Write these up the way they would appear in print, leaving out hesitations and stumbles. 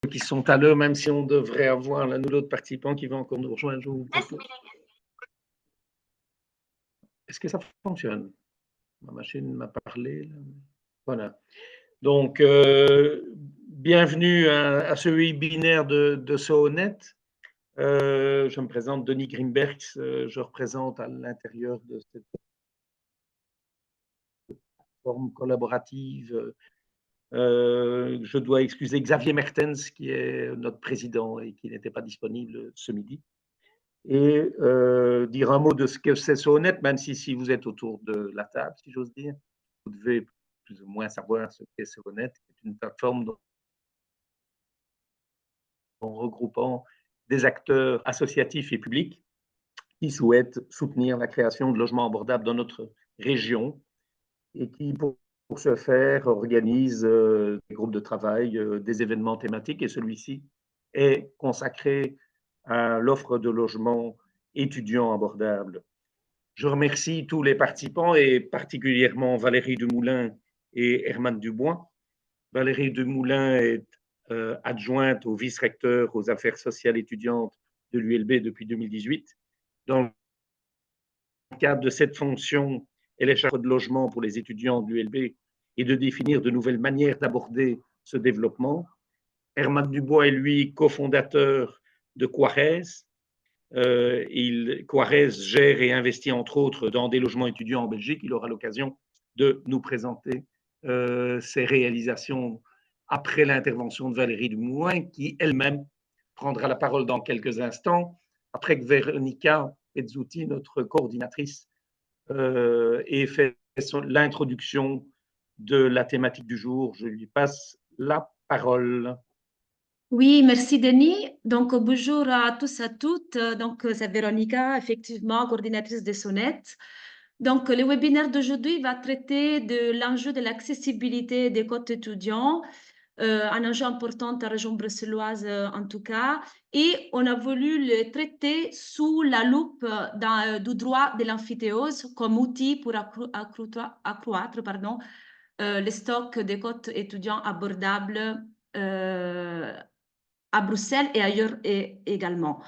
qui sont à l'heure, même si on devrait avoir l'un ou l'autre participant qui va encore nous rejoindre. Est-ce que ça fonctionne? Ma machine m'a parlé. Là. Voilà. Donc, bienvenue à ce webinaire de SOHONET. Je me présente Denis Grimbergs. Je représente à l'intérieur de cette forme collaborative. Je dois excuser Xavier Mertens, qui est notre président et qui n'était pas disponible ce midi. Et dire un mot de ce que c'est SOHONET, même si vous êtes autour de la table, si j'ose dire. Vous devez plus ou moins savoir ce qu'est SOHONET. C'est une plateforme regroupant des acteurs associatifs et publics qui souhaitent soutenir la création de logements abordables dans notre région et qui, pour ce faire, organise des groupes de travail, des événements thématiques, et celui-ci est consacré à l'offre de logements étudiants abordables. Je remercie tous les participants et particulièrement Valérie Dumoulin et Herman Dubois. Valérie Dumoulin est adjointe au vice-recteur aux affaires sociales étudiantes de l'ULB depuis 2018. Dans le cadre de cette fonction, elle est chargée de logement pour les étudiants de l'ULB et de définir de nouvelles manières d'aborder ce développement. Herman Dubois est lui cofondateur de Quarez. Quarez gère et investit entre autres dans des logements étudiants en Belgique. Il aura l'occasion de nous présenter ses réalisations après l'intervention de Valérie Dumoulin, qui elle-même prendra la parole dans quelques instants, après que Véronica Pezzuti, notre coordinatrice, ait fait l'introduction de la thématique du jour. Je lui passe la parole. Oui, merci Denis. Donc, bonjour à tous et à toutes. Donc, c'est Véronica, effectivement, coordinatrice de SOHONET. Donc, le webinaire d'aujourd'hui va traiter de l'enjeu de l'accessibilité des codes étudiants, un enjeu important à la région bruxelloise en tout cas. Et on a voulu le traiter sous la loupe du droit de l'amphithéose comme outil pour accroître les stocks des codes étudiants abordables à Bruxelles et ailleurs également.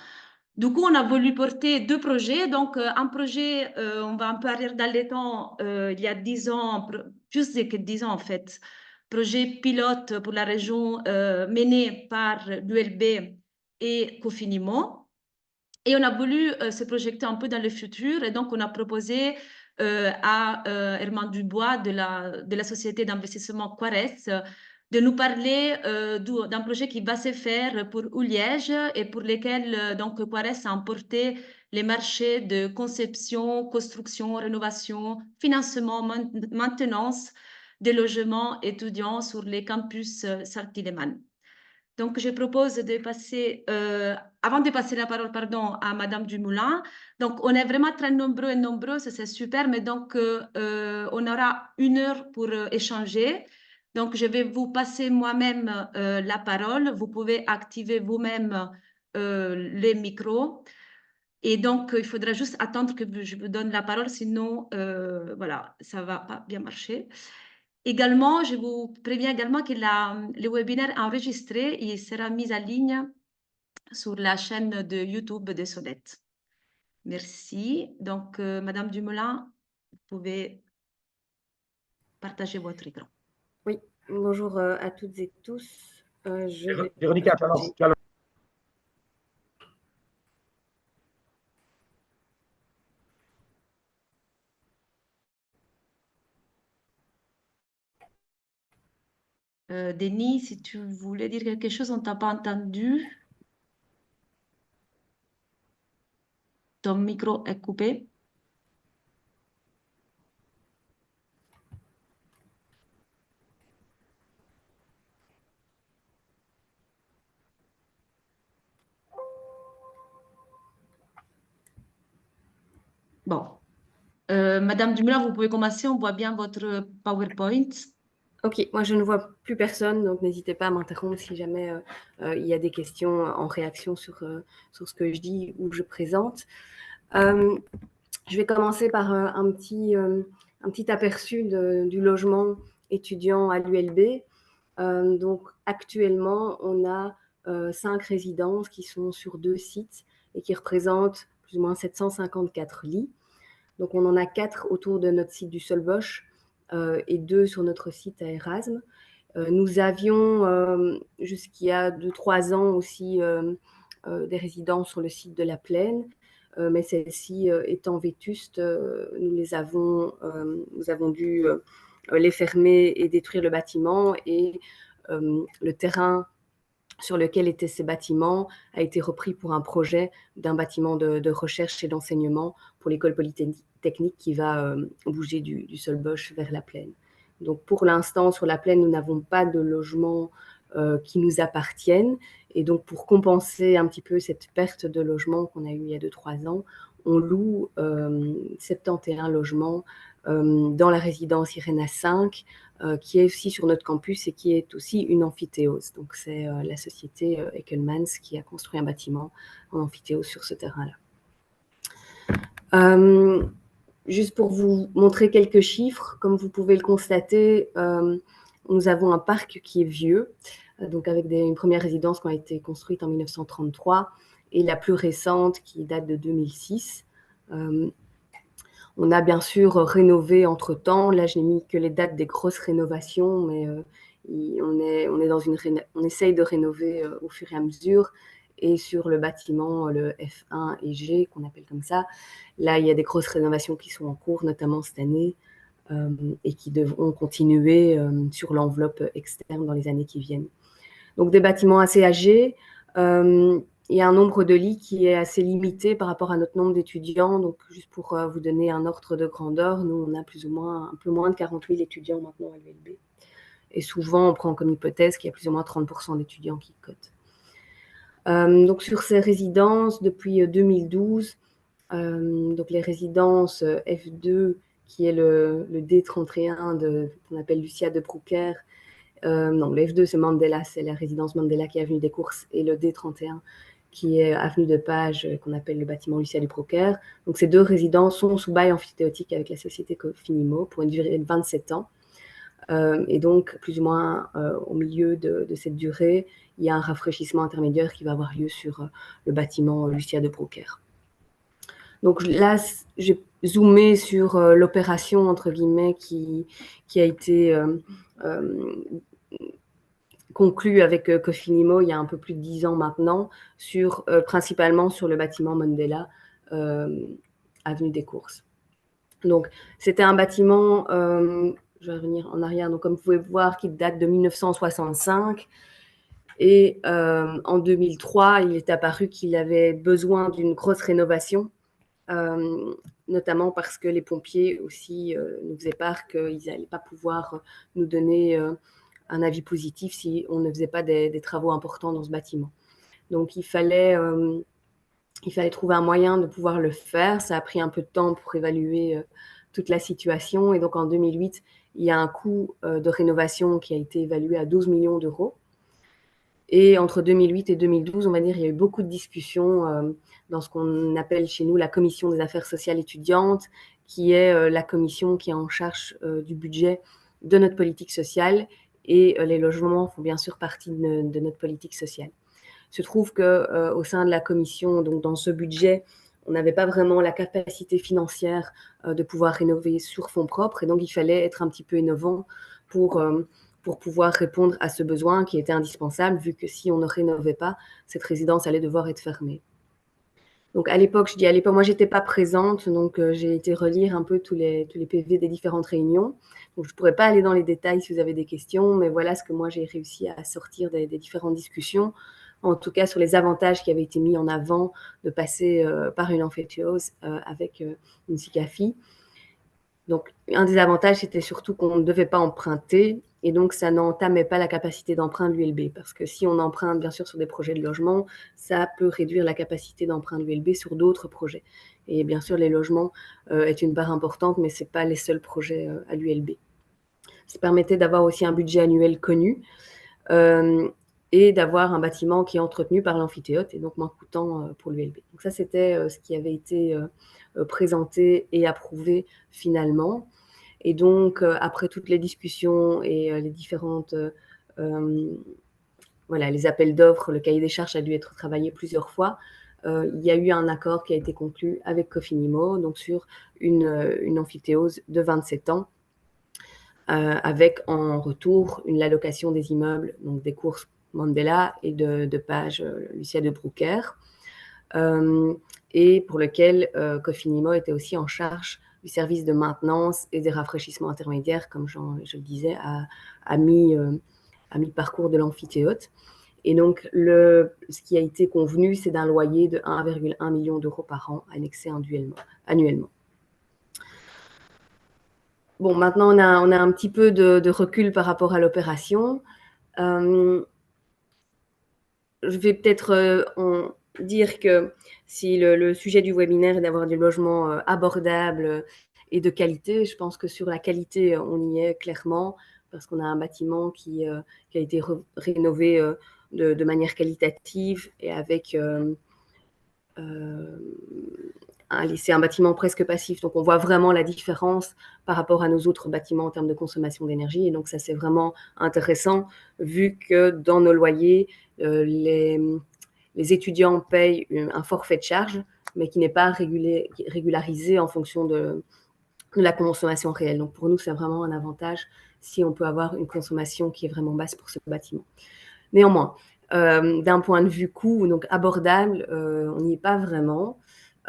Du coup, on a voulu porter deux projets. Donc, un projet, on va un peu arrière dans les temps, il y a 10 ans, plus que 10 ans en fait, projet pilote pour la région mené par l'ULB et Cofinimo. Et on a voulu se projeter un peu dans le futur. Et donc, on a proposé à Herman Dubois de la société d'investissement Quares de nous parler d'un projet qui va se faire pour Liège et pour lequel donc Quares a emporté les marchés de conception, construction, rénovation, financement, maintenance des logements étudiants sur les campus Sartilleman. Donc, je propose de passer, avant de passer la parole, pardon, à Madame Dumoulin. Donc, on est vraiment très nombreux et nombreuses, c'est super, mais donc, on aura 1 heure pour échanger. Donc, je vais vous passer moi-même la parole. Vous pouvez activer vous-même les micros. Et donc, il faudra juste attendre que je vous donne la parole, sinon, voilà, ça ne va pas bien marcher. Également, je vous préviens également que le webinaire enregistré, il sera mis en ligne sur la chaîne de YouTube de SOHONET. Merci. Donc, Madame Dumoulin, vous pouvez partager votre écran. Oui, bonjour à toutes et tous. Véronica, tu as Denis, si tu voulais dire quelque chose, on ne t'a pas entendu. Ton micro est coupé. Bon. Madame Dumoulin, vous pouvez commencer. On voit bien votre PowerPoint. Ok, moi je ne vois plus personne, donc n'hésitez pas à m'interrompre si jamais il y a des questions en réaction sur ce que je dis ou je présente. Je vais commencer par un petit aperçu du logement étudiant à l'ULB. Donc actuellement, on a 5 résidences qui sont sur 2 sites et qui représentent plus ou moins 754 lits. Donc, on en a 4 autour de notre site du Solbosch et 2 sur notre site à Erasme. Nous avions jusqu'il y a 2-3 ans aussi des résidences sur le site de la Plaine, mais celles-ci étant vétustes, nous avons dû les fermer et détruire le bâtiment, et le terrain sur lequel étaient ces bâtiments a été repris pour un projet d'un bâtiment de recherche et d'enseignement pour l'école polytechnique qui va bouger du Solbosch vers la Plaine. Donc pour l'instant, sur la Plaine, nous n'avons pas de logements qui nous appartiennent, et donc pour compenser un petit peu cette perte de logement qu'on a eue il y a 2-3 ans, on loue 71 logements dans la résidence Irena 5, qui est aussi sur notre campus et qui est aussi une amphithéose. Donc c'est la société Ekelmans qui a construit un bâtiment en amphithéose sur ce terrain-là. Juste pour vous montrer quelques chiffres, comme vous pouvez le constater, nous avons un parc qui est vieux, donc avec une première résidence qui a été construite en 1933 et la plus récente qui date de 2006. On a bien sûr rénové entre-temps. Là, je n'ai mis que les dates des grosses rénovations, mais on essaye de rénover au fur et à mesure. Et sur le bâtiment, le F1 et G, qu'on appelle comme ça, là, il y a des grosses rénovations qui sont en cours, notamment cette année, et qui devront continuer sur l'enveloppe externe dans les années qui viennent. Donc, des bâtiments assez âgés. Il y a un nombre de lits qui est assez limité par rapport à notre nombre d'étudiants. Donc, juste pour vous donner un ordre de grandeur, nous, on a plus ou moins un peu moins de 40 000 étudiants maintenant à l'ULB. Et souvent, on prend comme hypothèse qu'il y a plus ou moins 30% d'étudiants qui cotent. Donc, sur ces résidences, depuis 2012, donc les résidences F2, qui est le D31 qu'on appelle Lucia de Broucker. Non, le F2, c'est Mandela, c'est la résidence Mandela qui est avenue des Courses, et le D31 qui est avenue de Page, qu'on appelle le bâtiment Lucia du Broker. Donc, ces 2 résidences sont sous bail amphithéotique avec la société Cofinimo pour une durée de 27 ans. Et donc, plus ou moins au milieu de cette durée, il y a un rafraîchissement intermédiaire qui va avoir lieu sur le bâtiment Lucia de Broker. Donc là, j'ai zoomé sur l'opération, entre guillemets, qui a été conclu avec Cofinimo il y a un peu plus de 10 ans maintenant, principalement sur le bâtiment Mandela, avenue des Courses. Donc, c'était un bâtiment, je vais revenir en arrière, donc comme vous pouvez voir, qui date de 1965. Et en 2003, il est apparu qu'il avait besoin d'une grosse rénovation, notamment parce que les pompiers aussi nous faisaient part qu'ils n'allaient pas pouvoir nous donner un avis positif si on ne faisait pas des travaux importants dans ce bâtiment. Donc, il fallait trouver un moyen de pouvoir le faire. Ça a pris un peu de temps pour évaluer toute la situation. Et donc, en 2008, il y a un coût de rénovation qui a été évalué à 12 millions d'euros. Et entre 2008 et 2012, on va dire, il y a eu beaucoup de discussions dans ce qu'on appelle chez nous la commission des affaires sociales étudiantes, qui est la commission qui est en charge du budget de notre politique sociale. Et les logements font bien sûr partie de notre politique sociale. Il se trouve qu'au sein de la commission, donc dans ce budget, on n'avait pas vraiment la capacité financière de pouvoir rénover sur fonds propres. Et donc, il fallait être un petit peu innovant pour pouvoir répondre à ce besoin qui était indispensable, vu que si on ne rénovait pas, cette résidence allait devoir être fermée. Donc, à l'époque, moi, je n'étais pas présente, donc j'ai été relire un peu tous les PV des différentes réunions. Donc, je ne pourrais pas aller dans les détails si vous avez des questions, mais voilà ce que moi, j'ai réussi à sortir des différentes discussions, en tout cas sur les avantages qui avaient été mis en avant de passer par une amphithéose avec une SICAFI. Donc, un des avantages, c'était surtout qu'on ne devait pas emprunter, et donc ça n'entamait pas la capacité d'emprunt de l'ULB, parce que si on emprunte bien sûr sur des projets de logement, ça peut réduire la capacité d'emprunt de l'ULB sur d'autres projets. Et bien sûr, les logements est une part importante, mais ce n'est pas les seuls projets à l'ULB. Ça permettait d'avoir aussi un budget annuel connu et d'avoir un bâtiment qui est entretenu par l'amphithéâtre et donc moins coûtant pour l'ULB. Donc ça, c'était ce qui avait été présenté et approuvé finalement. Et donc, après toutes les discussions et les différentes voilà, les appels d'offres, le cahier des charges a dû être travaillé plusieurs fois. Il y a eu un accord qui a été conclu avec Cofinimo, donc sur une amphithéose de 27 ans, avec en retour l'allocation des immeubles, donc des courses Mandela et de Page Lucia de Broucker, et pour lequel Cofinimo était aussi en charge du service de maintenance et des rafraîchissements intermédiaires, comme je le disais, à mi-parcours de l'amphithéâtre. Et donc, ce qui a été convenu, c'est d'un loyer de 1,1 million d'euros par an, annexé annuellement. Bon, maintenant, on a un petit peu de recul par rapport à l'opération. Je vais peut-être dire que si le sujet du webinaire est d'avoir du logement abordable et de qualité, je pense que sur la qualité, on y est clairement, parce qu'on a un bâtiment qui a été rénové de manière qualitative et avec c'est un bâtiment presque passif, donc on voit vraiment la différence par rapport à nos autres bâtiments en termes de consommation d'énergie. Et donc ça, c'est vraiment intéressant, vu que dans nos loyers, les étudiants payent un forfait de charge, mais qui n'est pas régularisé en fonction de la consommation réelle. Donc pour nous, c'est vraiment un avantage si on peut avoir une consommation qui est vraiment basse pour ce bâtiment. Néanmoins, d'un point de vue coût, donc abordable, on n'y est pas vraiment,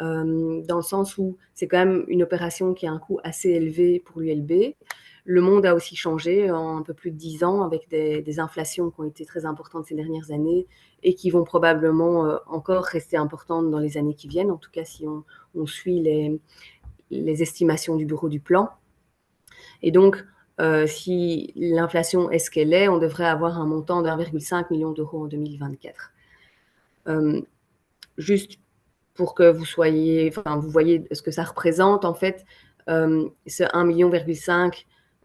dans le sens où c'est quand même une opération qui a un coût assez élevé pour l'ULB. Le monde a aussi changé en un peu plus de 10 ans, avec des inflations qui ont été très importantes ces dernières années et qui vont probablement encore rester importantes dans les années qui viennent, en tout cas si on suit les estimations du Bureau du Plan. Et donc, si l'inflation est ce qu'elle est, on devrait avoir un montant de 1,5 million d'euros en 2024. Juste pour que vous voyez ce que ça représente, en fait, ce 1,5 million,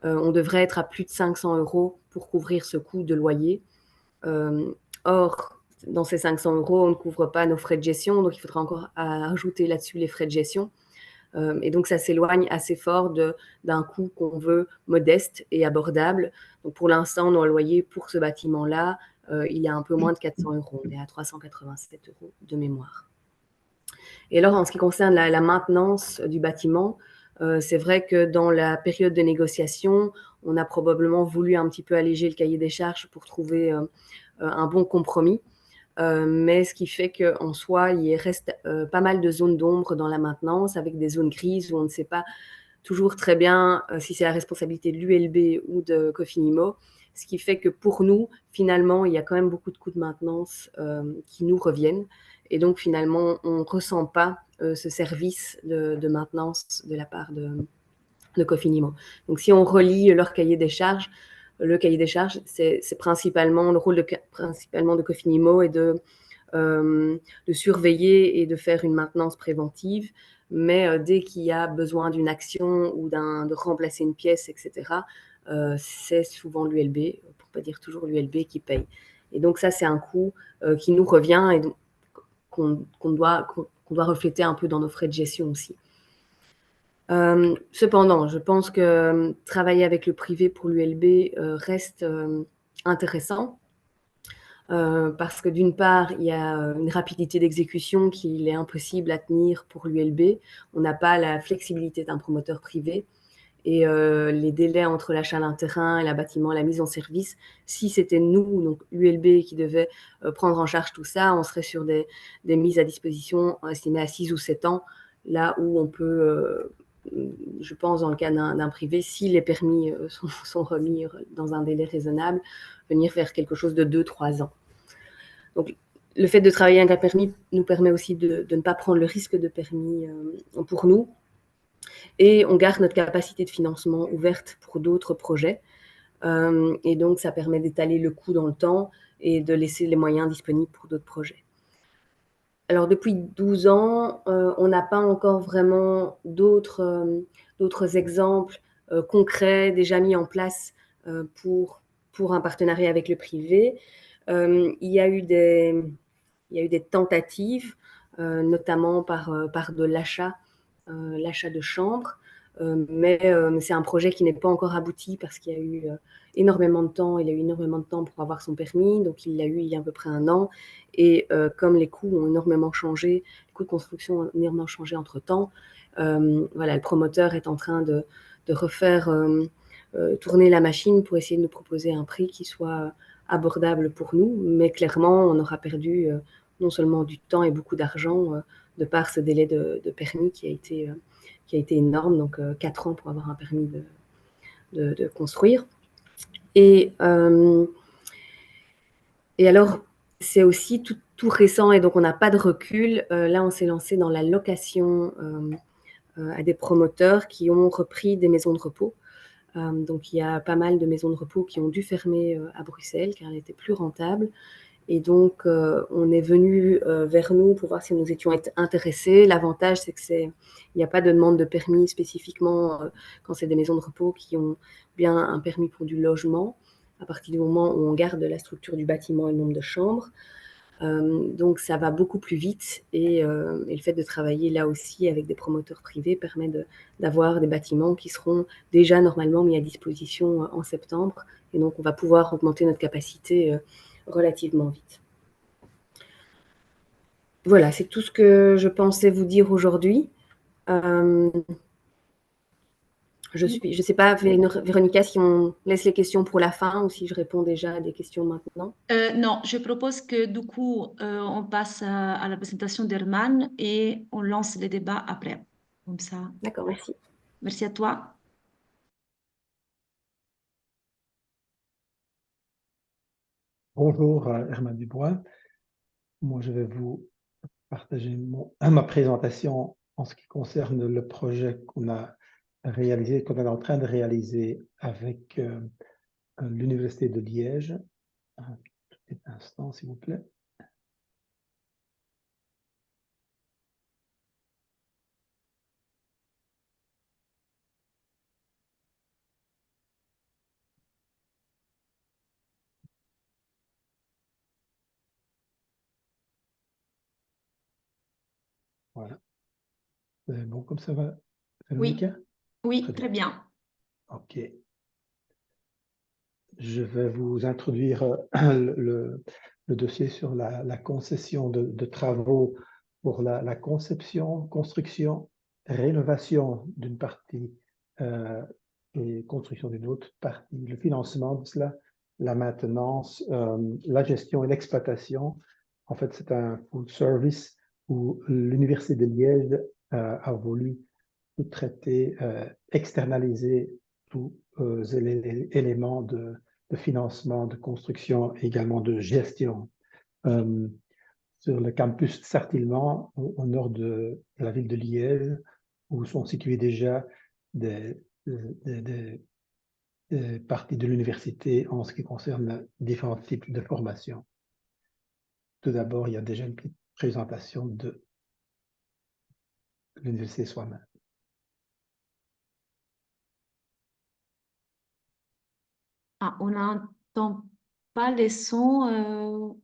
on devrait être à plus de 500 euros pour couvrir ce coût de loyer. Or, dans ces 500 euros, on ne couvre pas nos frais de gestion, donc il faudra encore ajouter là-dessus les frais de gestion. Et donc, ça s'éloigne assez fort d'un coût qu'on veut modeste et abordable. Donc, pour l'instant, nos loyers pour ce bâtiment-là, il y a un peu moins de 400 euros. On est à 387 euros de mémoire. Et alors, en ce qui concerne la maintenance du bâtiment, c'est vrai que dans la période de négociation, on a probablement voulu un petit peu alléger le cahier des charges pour trouver un bon compromis. Mais ce qui fait qu'en soi, il reste pas mal de zones d'ombre dans la maintenance, avec des zones grises où on ne sait pas toujours très bien si c'est la responsabilité de l'ULB ou de Cofinimo, ce qui fait que pour nous, finalement, il y a quand même beaucoup de coûts de maintenance qui nous reviennent. Et donc, finalement, on ne ressent pas ce service de maintenance de la part de Cofinimo. Donc, si on relie leur cahier des charges, le cahier des charges, c'est principalement le rôle principalement de Cofinimo est de surveiller et de faire une maintenance préventive. Mais dès qu'il y a besoin d'une action ou de remplacer une pièce, etc., c'est souvent l'ULB, pour ne pas dire toujours l'ULB, qui paye. Et donc ça, c'est un coût qui nous revient et qu'on doit refléter un peu dans nos frais de gestion aussi. Cependant, je pense que travailler avec le privé pour l'ULB reste intéressant parce que d'une part, il y a une rapidité d'exécution qu'il est impossible à tenir pour l'ULB. On n'a pas la flexibilité d'un promoteur privé et les délais entre l'achat d'un terrain et le bâtiment et la mise en service. Si c'était nous, donc l'ULB, qui devait prendre en charge tout ça, on serait sur des mises à disposition estimées à 6 ou 7 ans, là où on peut... je pense, dans le cas d'un privé, si les permis sont remis dans un délai raisonnable, venir vers quelque chose de 2-3 ans. Donc, le fait de travailler avec un permis nous permet aussi de ne pas prendre le risque de permis pour nous. Et on garde notre capacité de financement ouverte pour d'autres projets. Et donc, ça permet d'étaler le coût dans le temps et de laisser les moyens disponibles pour d'autres projets. Alors, depuis 12 ans, on n'a pas encore vraiment d'autres exemples concrets déjà mis en place pour un partenariat avec le privé. Il y a eu des tentatives, notamment par de l'achat de chambres. mais c'est un projet qui n'est pas encore abouti parce qu'il y a eu énormément de temps. Il a eu énormément de temps pour avoir son permis, donc il l'a eu il y a à peu près 1 an. Et comme les coûts ont énormément changé, les coûts de construction ont énormément changé entre-temps, voilà, le promoteur est en train de refaire tourner la machine pour essayer de nous proposer un prix qui soit abordable pour nous, mais clairement, on aura perdu non seulement du temps et beaucoup d'argent de par ce délai de permis qui a été énorme, donc 4 ans pour avoir un permis de construire. Et alors, c'est aussi tout récent et donc on n'a pas de recul. Là, on s'est lancé dans la location à des promoteurs qui ont repris des maisons de repos. Donc, il y a pas mal de maisons de repos qui ont dû fermer à Bruxelles car elles n'étaient plus rentables. Et donc, on est venu vers nous pour voir si nous étions intéressés. L'avantage, c'est qu'il n'y a pas de demande de permis spécifiquement quand c'est des maisons de repos qui ont bien un permis pour du logement, à partir du moment où on garde la structure du bâtiment et le nombre de chambres. Donc, ça va beaucoup plus vite et le fait de travailler là aussi avec des promoteurs privés permet d'avoir des bâtiments qui seront déjà normalement mis à disposition en septembre. Et donc, on va pouvoir augmenter notre capacité relativement vite. Voilà, c'est tout ce que je pensais vous dire aujourd'hui. Je ne sais pas, Véronica, si on laisse les questions pour la fin ou si je réponds déjà à des questions maintenant. Non, je propose que du coup, on passe à la présentation d'Herman et on lance les débats après. Comme ça. D'accord, merci. Merci à toi. Bonjour, Herman Dubois. Moi, je vais vous partager ma présentation en ce qui concerne le projet qu'on a réalisé, qu'on est en train de réaliser avec l'Université de Liège. Un petit instant, s'il vous plaît. Voilà. C'est bon comme ça va, Véronica? Oui, très bien. OK. Je vais vous introduire le dossier sur la concession de travaux pour la conception, construction, rénovation d'une partie et construction d'une autre partie, le financement de cela, la maintenance, la gestion et l'exploitation. En fait, c'est un full service où l'Université de Liège a voulu tout traiter, externaliser tous les éléments de financement, de construction et également de gestion. Sur le campus de Sartillement, au nord de la ville de Liège, où sont situées déjà des parties de l'université en ce qui concerne différents types de formations. Tout d'abord, il y a déjà une petite présentation de l'université soi-même. Ah, on n'entend pas les sons.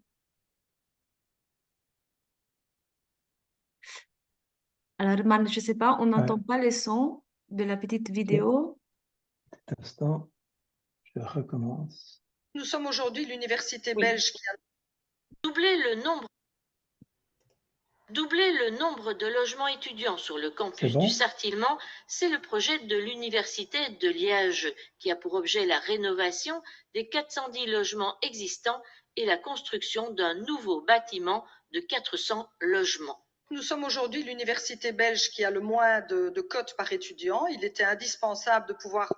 Alors, Herman, je ne sais pas, on n'entend pas les sons de la petite vidéo. Petit instant, je recommence. Nous sommes aujourd'hui l'université belge qui a doublé le nombre de logements étudiants sur le campus du Sartillement. C'est le projet de l'université de Liège qui a pour objet la rénovation des 410 logements existants et la construction d'un nouveau bâtiment de 400 logements. Nous sommes aujourd'hui l'université belge qui a le moins de cotes par étudiant. Il était indispensable de pouvoir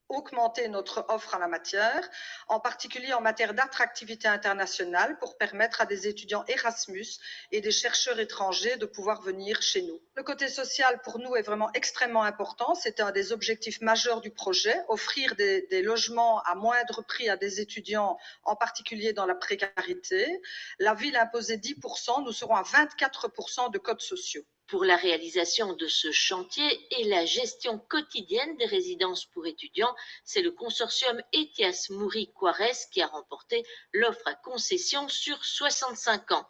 augmenter notre offre en la matière, en particulier en matière d'attractivité internationale pour permettre à des étudiants Erasmus et des chercheurs étrangers de pouvoir venir chez nous. Le côté social pour nous est vraiment extrêmement important. C'était un des objectifs majeurs du projet, offrir des logements à moindre prix à des étudiants, en particulier dans la précarité. La ville imposait 10%, nous serons à 24% de codes sociaux. Pour la réalisation de ce chantier et la gestion quotidienne des résidences pour étudiants, c'est le consortium Etias Mouri Quares qui a remporté l'offre à concession sur 65 ans.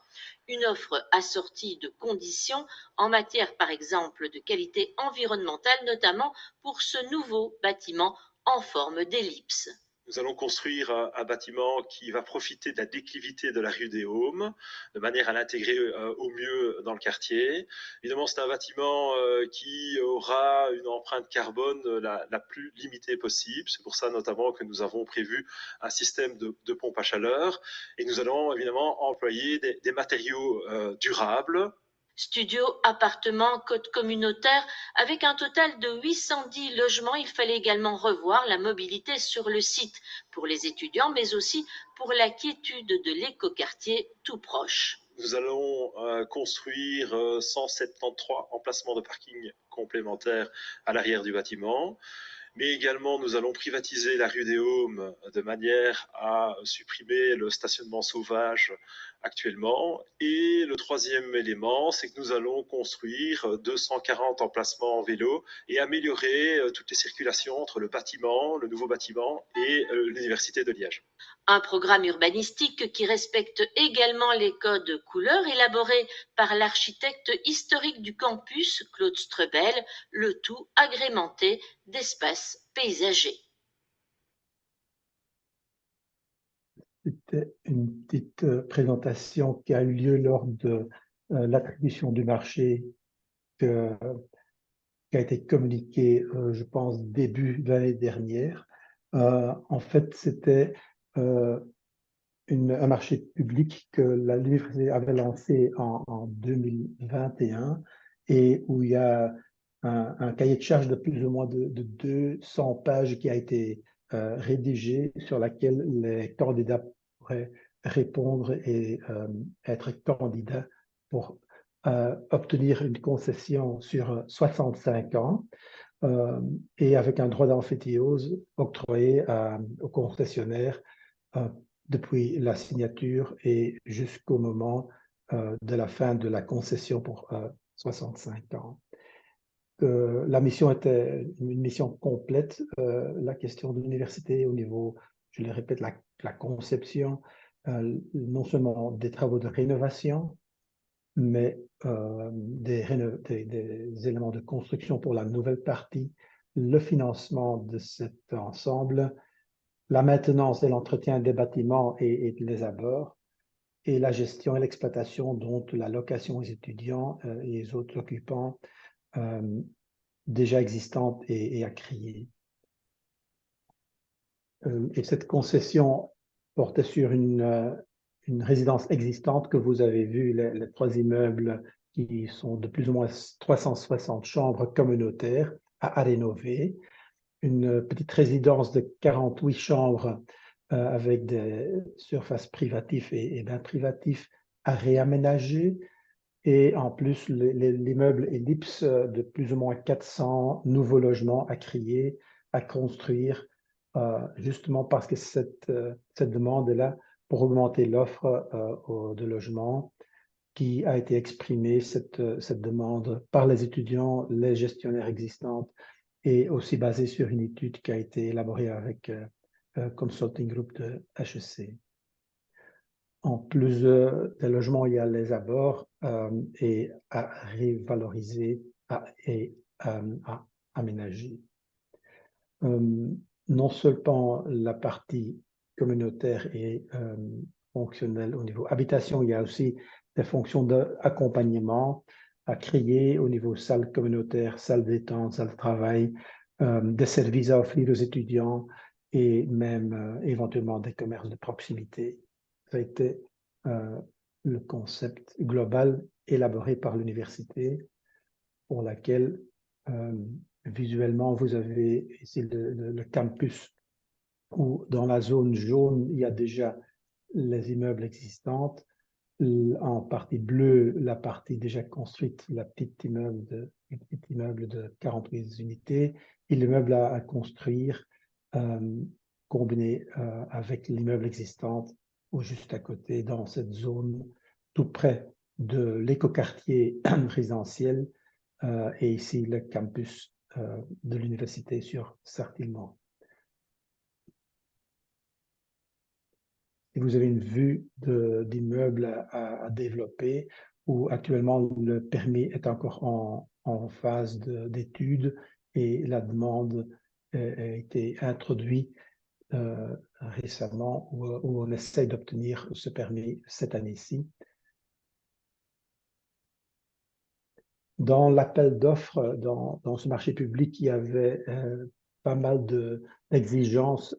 Une offre assortie de conditions en matière, par exemple, de qualité environnementale, notamment pour ce nouveau bâtiment en forme d'ellipse. Nous allons construire un bâtiment qui va profiter de la déclivité de la rue des Haumes, de manière à l'intégrer au mieux dans le quartier. Évidemment, c'est un bâtiment qui aura une empreinte carbone la plus limitée possible. C'est pour ça notamment que nous avons prévu un système de pompe à chaleur. Et nous allons évidemment employer des matériaux durables. Studio, appartements, code communautaire, avec un total de 810 logements, il fallait également revoir la mobilité sur le site pour les étudiants, mais aussi pour la quiétude de l'écoquartier tout proche. Nous allons construire 173 emplacements de parking complémentaires à l'arrière du bâtiment. Mais également, nous allons privatiser la rue des Haumes de manière à supprimer le stationnement sauvage actuellement. Et le troisième élément, c'est que nous allons construire 240 emplacements en vélo et améliorer toutes les circulations entre le bâtiment, le nouveau bâtiment et l'Université de Liège. Un programme urbanistique qui respecte également les codes couleurs élaborés par l'architecte historique du campus, Claude Strebel, le tout agrémenté d'espaces paysagers. C'était une petite présentation qui a eu lieu lors de l'attribution du marché qui a été communiquée, je pense, début de l'année dernière. En fait, c'était un marché public que l'université avait lancé en 2021 et où il y a un cahier de charge de plus ou moins de 200 pages qui a été rédigé, sur laquelle les candidats pourraient répondre et être candidats pour obtenir une concession sur 65 ans et avec un droit d'emphytéose octroyé aux concessionnaires depuis la signature et jusqu'au moment de la fin de la concession pour 65 ans. La mission était une mission complète. La question de l'université au niveau, je le répète, la conception, non seulement des travaux de rénovation, mais des éléments de construction pour la nouvelle partie, le financement de cet ensemble, la maintenance et l'entretien des bâtiments et des abords, et la gestion et l'exploitation, dont la location aux étudiants et les autres occupants déjà existantes et à créer. Et cette concession portait sur une résidence existante que vous avez vu, les 3 immeubles qui sont de plus ou moins 360 chambres communautaires à rénover, une petite résidence de 48 chambres avec des surfaces privatives et bains privatifs à réaménager, et en plus l'immeuble ellipse de plus ou moins 400 nouveaux logements à créer, à construire, justement parce que cette demande est là pour augmenter l'offre de logements, qui a été exprimée, cette demande, par les étudiants, les gestionnaires existants, et aussi basée sur une étude qui a été élaborée avec Consulting Group de HEC. En plus des logements, il y a les abords et à revaloriser et à aménager. Non seulement la partie communautaire et fonctionnelle au niveau habitation, il y a aussi des fonctions d'accompagnement à créer au niveau salle communautaire, salle détente, salle de travail, des services à offrir aux étudiants et même éventuellement des commerces de proximité. Ça a été le concept global élaboré par l'université, pour laquelle visuellement vous avez ici le campus, où dans la zone jaune il y a déjà les immeubles existants, en partie bleue la partie déjà construite, le petit immeuble de 48 unités, et l'immeuble à construire combiné avec l'immeuble existant ou juste à côté, dans cette zone tout près de l'écoquartier résidentiel et ici le campus de l'université sur Sarthe-Ilmont. Et vous avez une vue d'immeubles à développer où actuellement le permis est encore en phase d'étude et la demande a été introduite récemment où on essaie d'obtenir ce permis cette année-ci. Dans l'appel d'offres, dans ce marché public, il y avait pas mal d'exigences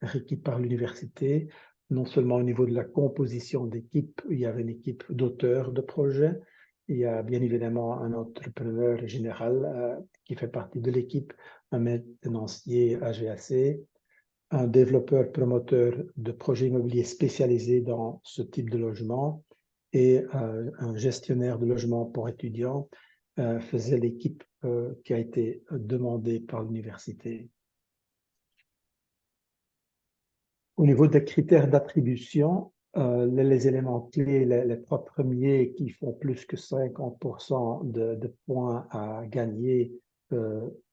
requises par l'université, non seulement au niveau de la composition d'équipe, il y avait une équipe d'auteurs de projets, il y a bien évidemment un entrepreneur général qui fait partie de l'équipe, un maintenancier AGAC, un développeur promoteur de projets immobiliers spécialisés dans ce type de logement et un gestionnaire de logement pour étudiants faisait l'équipe qui a été demandée par l'université. Au niveau des critères d'attribution, les éléments clés, les trois premiers qui font plus que 50% de points à gagner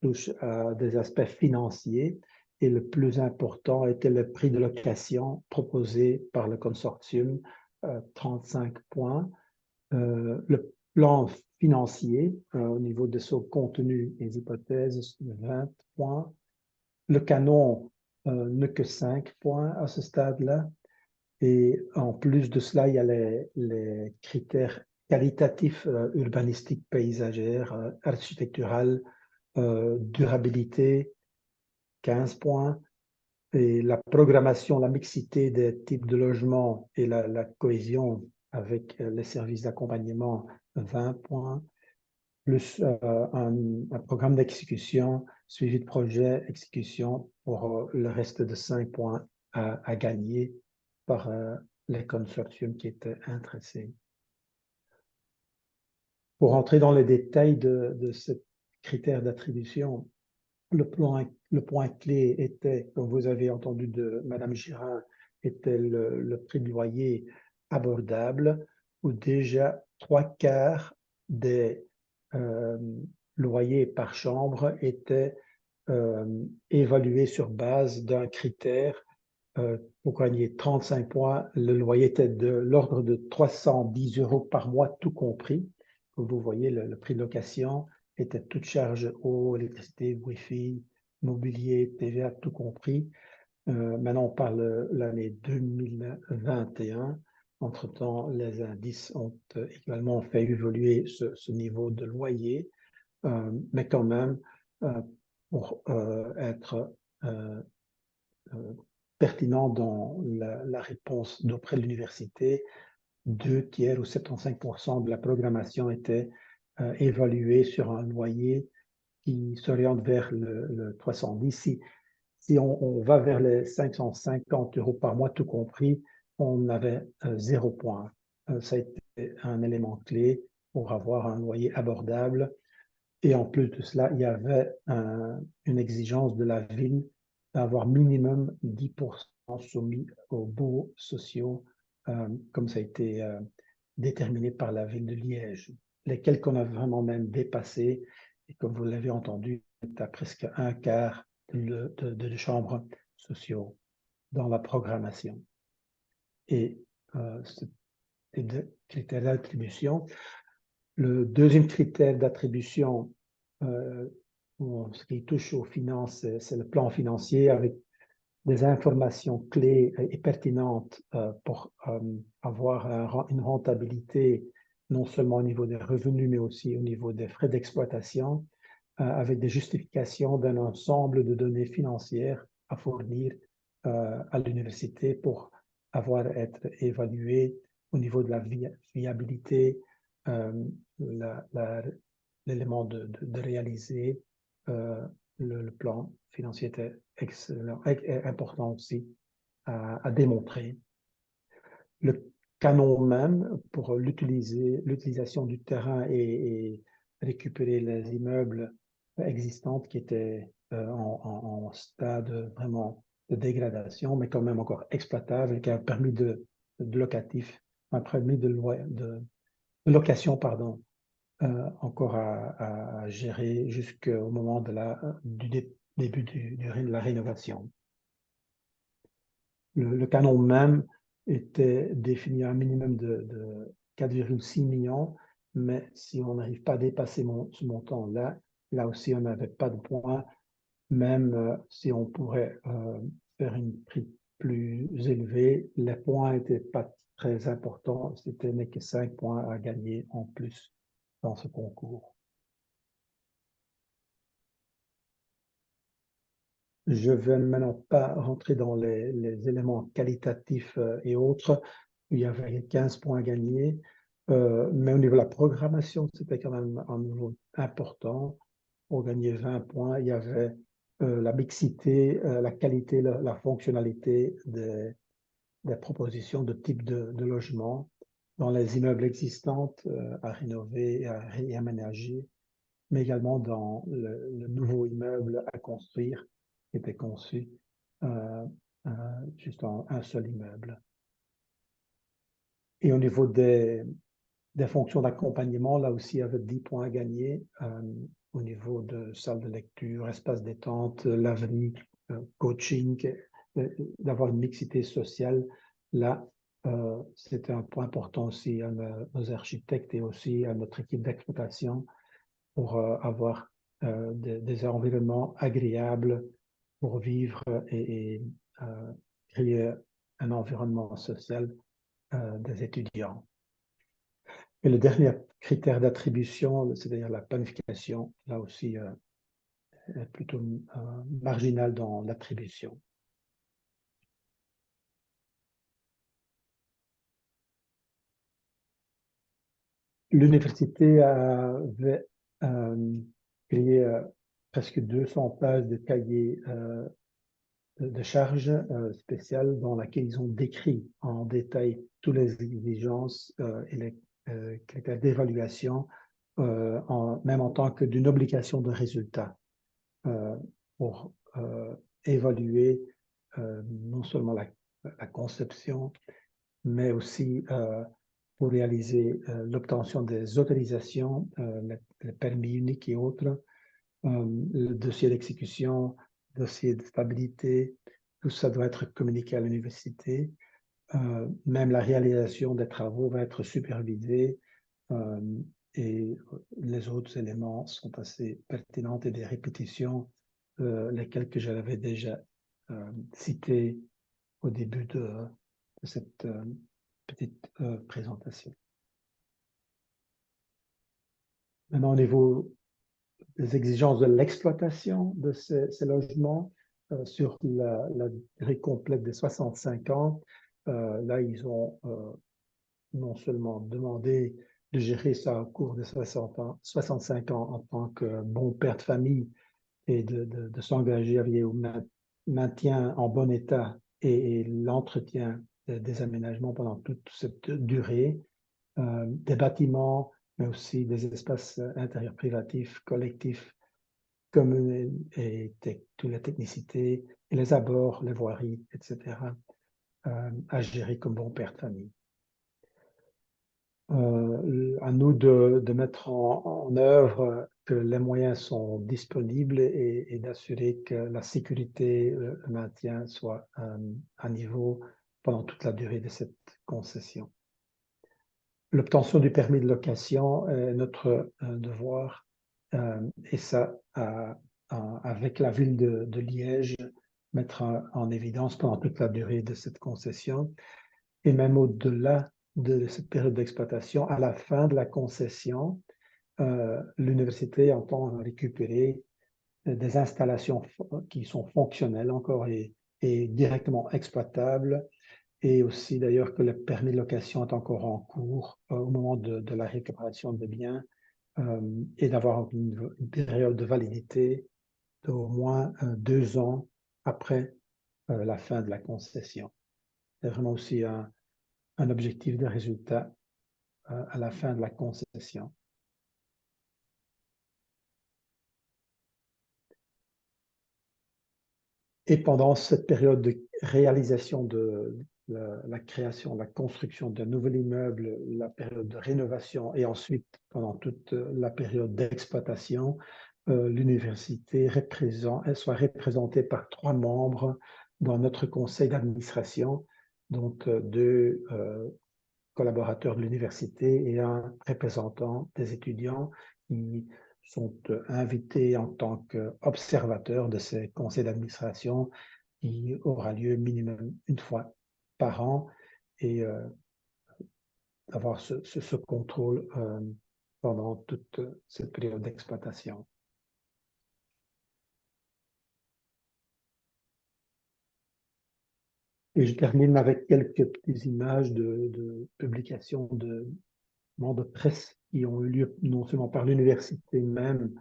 touchent à des aspects financiers. Et le plus important était le prix de location proposé par le consortium, 35 points. Le plan financier, au niveau de son contenu et des hypothèses, 20 points. Le canon n'a que 5 points à ce stade-là. Et en plus de cela, il y a les critères qualitatifs, urbanistiques, paysagères, architecturales, durabilité, 15 points. Et la programmation, la mixité des types de logements et la cohésion avec les services d'accompagnement, 20 points. Plus un programme d'exécution, suivi de projet, exécution pour le reste de 5 points à gagner par les consortiums qui étaient intéressés. Pour entrer dans les détails de ce critère d'attribution, le point clé était, comme vous avez entendu de Mme Girin, était le prix de loyer abordable, où déjà 3/4 des loyers par chambre étaient évalués sur base d'un critère. Pour gagner 35 points, le loyer était de l'ordre de 310 € par mois, tout compris. Comme vous voyez, le prix de location était toute charge eau, électricité, Wi-Fi, mobilier, TVA, tout compris. Maintenant, on parle de l'année 2021. Entre-temps, les indices ont également fait évoluer ce niveau de loyer, mais quand même, pour être pertinent dans la réponse d'auprès de l'université, 2/3 ou 75% de la programmation était évaluée sur un loyer qui s'oriente vers le 310. Si on va vers les 550 € par mois, tout compris, on avait 0 point. Ça a été un élément clé pour avoir un loyer abordable. Et en plus de cela, il y avait une exigence de la ville d'avoir minimum 10% soumis aux baux sociaux, comme ça a été déterminé par la ville de Liège, lesquels qu'on a vraiment même dépassé. Et comme vous l'avez entendu, c'est à presque 1/4 de chambres sociaux dans la programmation. Et c'était deux critères d'attribution. Le deuxième critère d'attribution, ce qui touche aux finances, c'est le plan financier avec des informations clés et pertinentes pour avoir une rentabilité non seulement au niveau des revenus, mais aussi au niveau des frais d'exploitation, avec des justifications d'un ensemble de données financières à fournir à l'université pour être évalué au niveau de la viabilité, l'élément de réaliser le plan financier était excellent, important aussi à démontrer. Le canon même pour l'utilisation du terrain et récupérer les immeubles existants qui étaient en stade vraiment de dégradation, mais quand même encore exploitables, et qui a un permis de locatif, un permis de location, pardon, encore à gérer jusqu'au moment du début de la rénovation. Le canon même était défini à un minimum de 4,6 millions, mais si on n'arrive pas à dépasser ce montant-là, là aussi, on n'avait pas de points, même si on pourrait faire une prix plus élevée, les points n'étaient pas très importants, c'était n'est que 5 points à gagner en plus dans ce concours. Je ne vais maintenant pas rentrer dans les éléments qualitatifs et autres. Il y avait 15 points à gagner, mais au niveau de la programmation, c'était quand même un niveau important. Pour gagner 20 points, il y avait la mixité, la qualité, la fonctionnalité des propositions de type de logement dans les immeubles existants à rénover et à réaménager, mais également dans le nouveau immeuble à construire qui était conçu juste en un seul immeuble. Et au niveau des fonctions d'accompagnement, là aussi, il y avait 10 points à gagner au niveau de salle de lecture, espace détente, laverie, coaching, d'avoir une mixité sociale. Là, c'était un point important aussi à nos architectes et aussi à notre équipe d'exploitation pour avoir des environnements agréables pour vivre et créer un environnement social des étudiants. Et le dernier critère d'attribution, c'est-à-dire la planification, là aussi est plutôt marginal dans l'attribution. L'université avait créé presque 200 pages de cahiers de charges spéciales dans laquelle ils ont décrit en détail toutes les exigences et les critères d'évaluation, même en tant que d'une obligation de résultat pour évaluer non seulement la conception, mais aussi pour réaliser l'obtention des autorisations, les permis uniques et autres, le dossier d'exécution, dossier de stabilité, tout ça doit être communiqué à l'université. Même la réalisation des travaux va être supervisée et les autres éléments sont assez pertinents et des répétitions, lesquelles que j'avais déjà citées au début de cette petite présentation. Maintenant, au niveau des exigences de l'exploitation de ces logements, sur la durée complète de 65 ans, là, ils ont non seulement demandé de gérer ça au cours de 65 ans en tant que bon père de famille et de s'engager au maintien en bon état et l'entretien des aménagements pendant toute cette durée, des bâtiments, mais aussi des espaces intérieurs privatifs, collectifs, communs et toutes les technicités, et les abords, les voiries, etc., à gérer comme bon père de famille. À nous de mettre en œuvre que les moyens sont disponibles et d'assurer que la sécurité, le maintien soit à niveau pendant toute la durée de cette concession. L'obtention du permis de location est notre devoir et ça, avec la ville de Liège, mettre en évidence pendant toute la durée de cette concession et même au-delà de cette période d'exploitation, à la fin de la concession, l'université entend récupérer des installations qui sont fonctionnelles encore et directement exploitables, et aussi d'ailleurs que le permis de location est encore en cours au moment de la récupération des biens et d'avoir une période de validité d'au moins 2 ans après la fin de la concession. C'est vraiment aussi un objectif de résultat à la fin de la concession. Et pendant cette période de réalisation de la création, la construction d'un nouvel immeuble, la période de rénovation et ensuite pendant toute la période d'exploitation, l'université soit représentée par 3 membres dans notre conseil d'administration, donc 2 collaborateurs de l'université et un représentant des étudiants qui sont invités en tant qu'observateurs de ces conseils d'administration qui aura lieu minimum une fois par an et avoir ce contrôle pendant toute cette période d'exploitation. Et je termine avec quelques petites images de publications de presse qui ont eu lieu non seulement par l'université même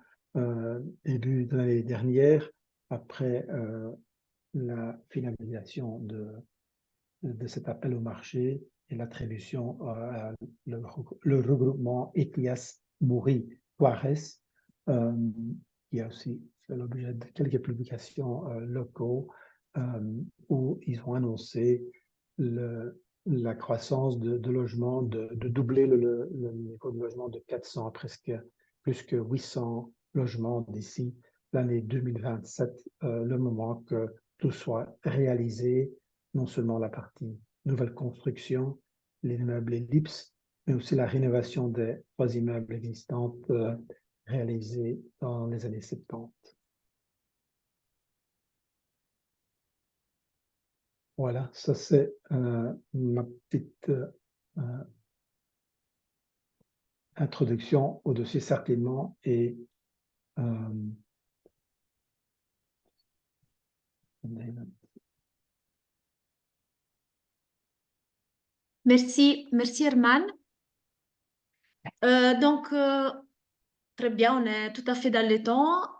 début de l'année dernière, après la finalisation de cet appel au marché et l'attribution à le regroupement Etias Muri Juarez, qui a aussi fait l'objet de quelques publications locaux où ils ont annoncé la croissance de logements, de doubler le niveau de logement de 400 à presque plus que 800 logements d'ici l'année 2027, le moment que tout soit réalisé, non seulement la partie nouvelle construction, l'immeuble ellipse, mais aussi la rénovation des 3 immeubles existants réalisés dans les années 70. Voilà, ça c'est ma petite introduction au dossier Sartènement et Merci Herman. Très bien, on est tout à fait dans le temps.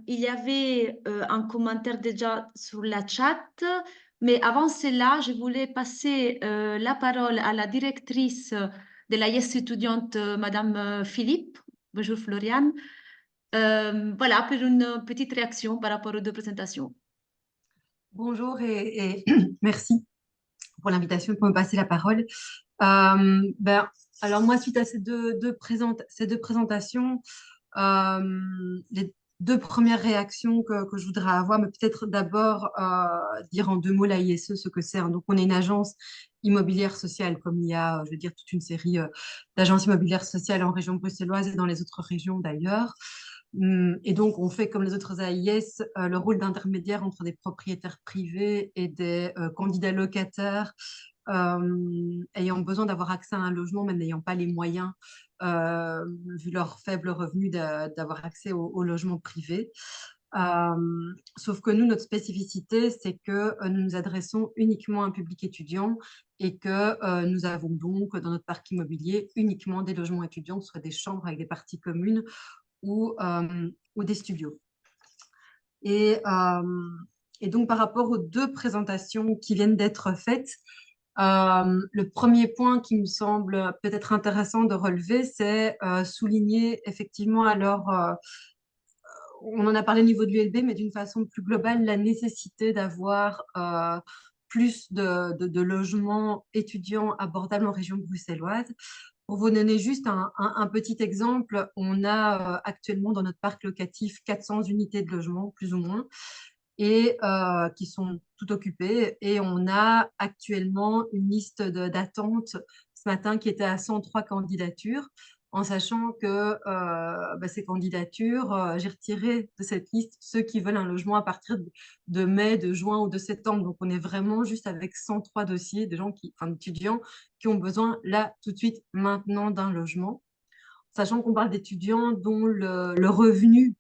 Il y avait un commentaire déjà sur la chat, mais avant cela, je voulais passer la parole à la directrice de la YES étudiante, Madame Philippe. Bonjour Floriane. Voilà, pour une petite réaction par rapport aux 2 présentations. Bonjour et merci pour l'invitation pour me passer la parole. Alors moi, suite à ces deux présentations, les 2 premières réactions que je voudrais avoir, mais peut-être d'abord dire en 2 mots la ISE, ce que c'est. Donc, on est une agence immobilière sociale, comme il y a, je veux dire, toute une série d'agences immobilières sociales en région bruxelloise et dans les autres régions d'ailleurs. Et donc, on fait, comme les autres AIS, le rôle d'intermédiaire entre des propriétaires privés et des candidats locataires ayant besoin d'avoir accès à un logement, mais n'ayant pas les moyens, vu leur faible revenu, d'avoir accès au logement privé. Sauf que nous, notre spécificité, c'est que nous nous adressons uniquement à un public étudiant et que nous avons donc dans notre parc immobilier uniquement des logements étudiants, soit des chambres avec des parties communes ou des studios. Et donc, par rapport aux 2 présentations qui viennent d'être faites, le premier point qui me semble peut-être intéressant de relever, c'est souligner effectivement, alors, on en a parlé au niveau de l'ULB, mais d'une façon plus globale, la nécessité d'avoir plus de logements étudiants abordables en région bruxelloise. Pour vous donner juste un petit exemple, on a actuellement dans notre parc locatif 400 unités de logement, plus ou moins, et qui sont toutes occupées. Et on a actuellement une liste d'attente ce matin qui était à 103 candidatures, en sachant que ces candidatures, j'ai retiré de cette liste ceux qui veulent un logement à partir de mai, de juin ou de septembre. Donc, on est vraiment juste avec 103 dossiers de gens d'étudiants qui ont besoin là, tout de suite, maintenant d'un logement. Sachant qu'on parle d'étudiants dont le revenu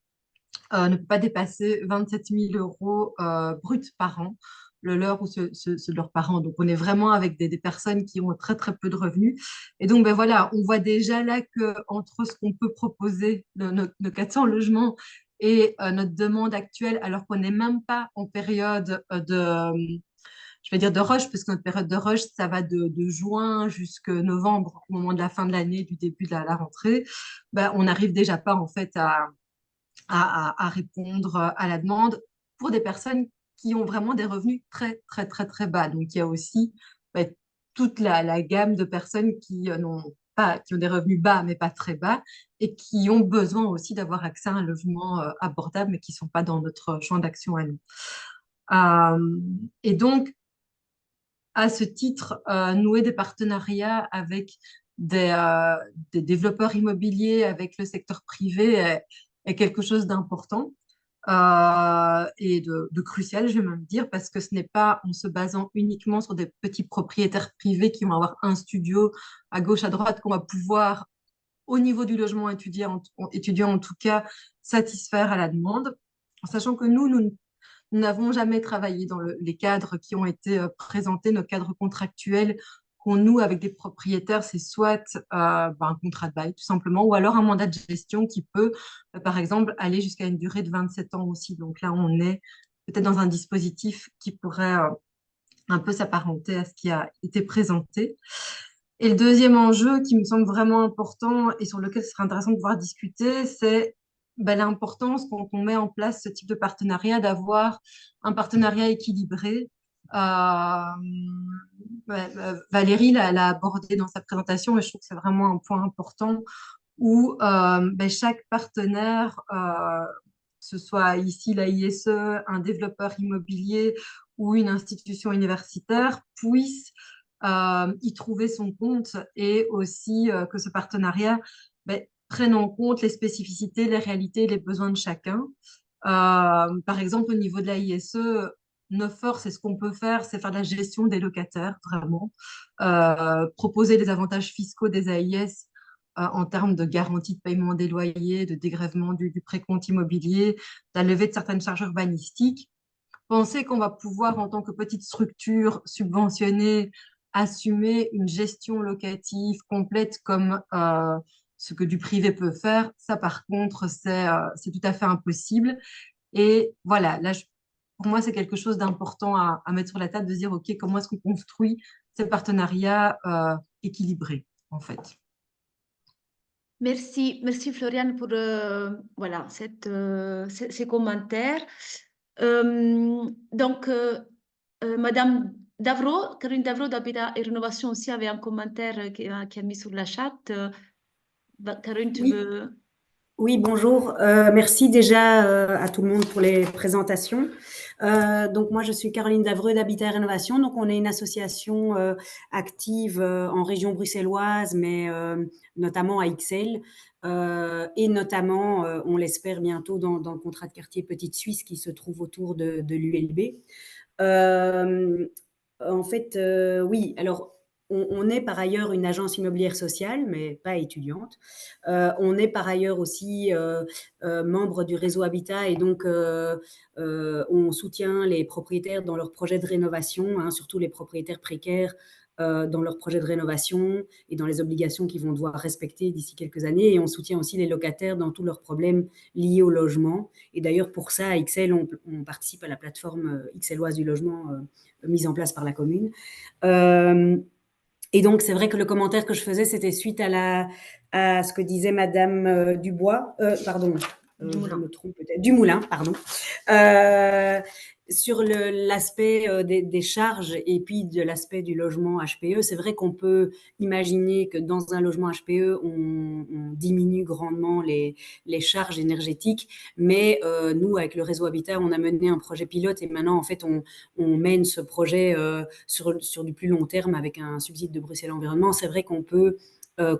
ne peut pas dépasser 27 000 euros bruts par an, le leur ou ceux de leurs parents. Donc, on est vraiment avec des personnes qui ont très, très peu de revenus. Et donc, voilà, on voit déjà là qu'entre ce qu'on peut proposer, nos 400 logements, et notre demande actuelle, alors qu'on n'est même pas en période de rush, parce que notre période de rush, ça va de juin jusqu'à novembre, au moment de la fin de l'année, du début de la rentrée, on n'arrive déjà pas en fait à répondre à la demande pour des personnes qui ont vraiment des revenus très, très, très, très bas. Donc, il y a aussi toute la gamme de personnes qui qui ont des revenus bas, mais pas très bas, et qui ont besoin aussi d'avoir accès à un logement abordable, mais qui ne sont pas dans notre champ d'action à nous. Et donc, à ce titre, nouer des partenariats avec des développeurs immobiliers, avec le secteur privé est quelque chose d'important et de crucial, je vais même dire, parce que ce n'est pas en se basant uniquement sur des petits propriétaires privés qui vont avoir un studio à gauche, à droite, qu'on va pouvoir, au niveau du logement étudiant en tout cas, satisfaire à la demande, en sachant que nous n'avons jamais travaillé dans les cadres qui ont été présentés, nos cadres contractuels qu'on noue avec des propriétaires, c'est soit un contrat de bail tout simplement, ou alors un mandat de gestion qui peut, par exemple, aller jusqu'à une durée de 27 ans aussi. Donc là, on est peut-être dans un dispositif qui pourrait un peu s'apparenter à ce qui a été présenté. Et le deuxième enjeu qui me semble vraiment important et sur lequel ce serait intéressant de pouvoir discuter, c'est l'importance quand on met en place ce type de partenariat d'avoir un partenariat équilibré. Valérie l'a abordé dans sa présentation et je trouve que c'est vraiment un point important où chaque partenaire, que ce soit ici la ISE, un développeur immobilier ou une institution universitaire, puisse y trouver son compte et aussi que ce partenariat prenne en compte les spécificités, les réalités, les besoins de chacun. Par exemple, au niveau de la ISE, nos forces et ce qu'on peut faire, c'est faire de la gestion des locataires, vraiment. Proposer les avantages fiscaux des AIS en termes de garantie de paiement des loyers, de dégrèvement du précompte immobilier, de la levée de certaines charges urbanistiques. Penser qu'on va pouvoir, en tant que petite structure subventionnée, assumer une gestion locative complète comme ce que du privé peut faire, ça par contre, c'est tout à fait impossible. Et voilà, là, pour moi, c'est quelque chose d'important à mettre sur la table, de se dire, OK, comment est-ce qu'on construit ces partenariats équilibrés, en fait. Merci Floriane pour voilà, ces commentaires. Donc, Madame Davro, Caroline Davro d'Habitat et Rénovation aussi avait un commentaire qui a mis sur la chat. Caroline, tu veux... Oui, bonjour. Merci déjà à tout le monde pour les présentations. Donc, moi, je suis Caroline Davreux d'Habitat et Rénovation. Donc, on est une association active en région bruxelloise, mais notamment à Ixelles. Et notamment, on l'espère bientôt, dans le contrat de quartier Petite Suisse qui se trouve autour de l'ULB. En fait, oui, alors... On est par ailleurs une agence immobilière sociale, mais pas étudiante. On est par ailleurs aussi membre du réseau Habitat et donc on soutient les propriétaires dans leurs projets de rénovation, hein, surtout les propriétaires précaires dans leurs projets de rénovation et dans les obligations qu'ils vont devoir respecter d'ici quelques années. Et on soutient aussi les locataires dans tous leurs problèmes liés au logement. Et d'ailleurs, pour ça, à Ixelles, on participe à la plateforme ixelloise du logement mise en place par la commune. Et donc, c'est vrai que le commentaire que je faisais, c'était suite à ce que disait Madame Dubois, pardon, je me trompe peut-être, Dumoulin, pardon, sur l'aspect des charges et puis de l'aspect du logement HPE. C'est vrai qu'on peut imaginer que dans un logement HPE, on diminue grandement les charges énergétiques, mais nous, avec le réseau Habitat, on a mené un projet pilote et maintenant, en fait, on mène ce projet sur du plus long terme avec un subside de Bruxelles Environnement. C'est vrai qu'on peut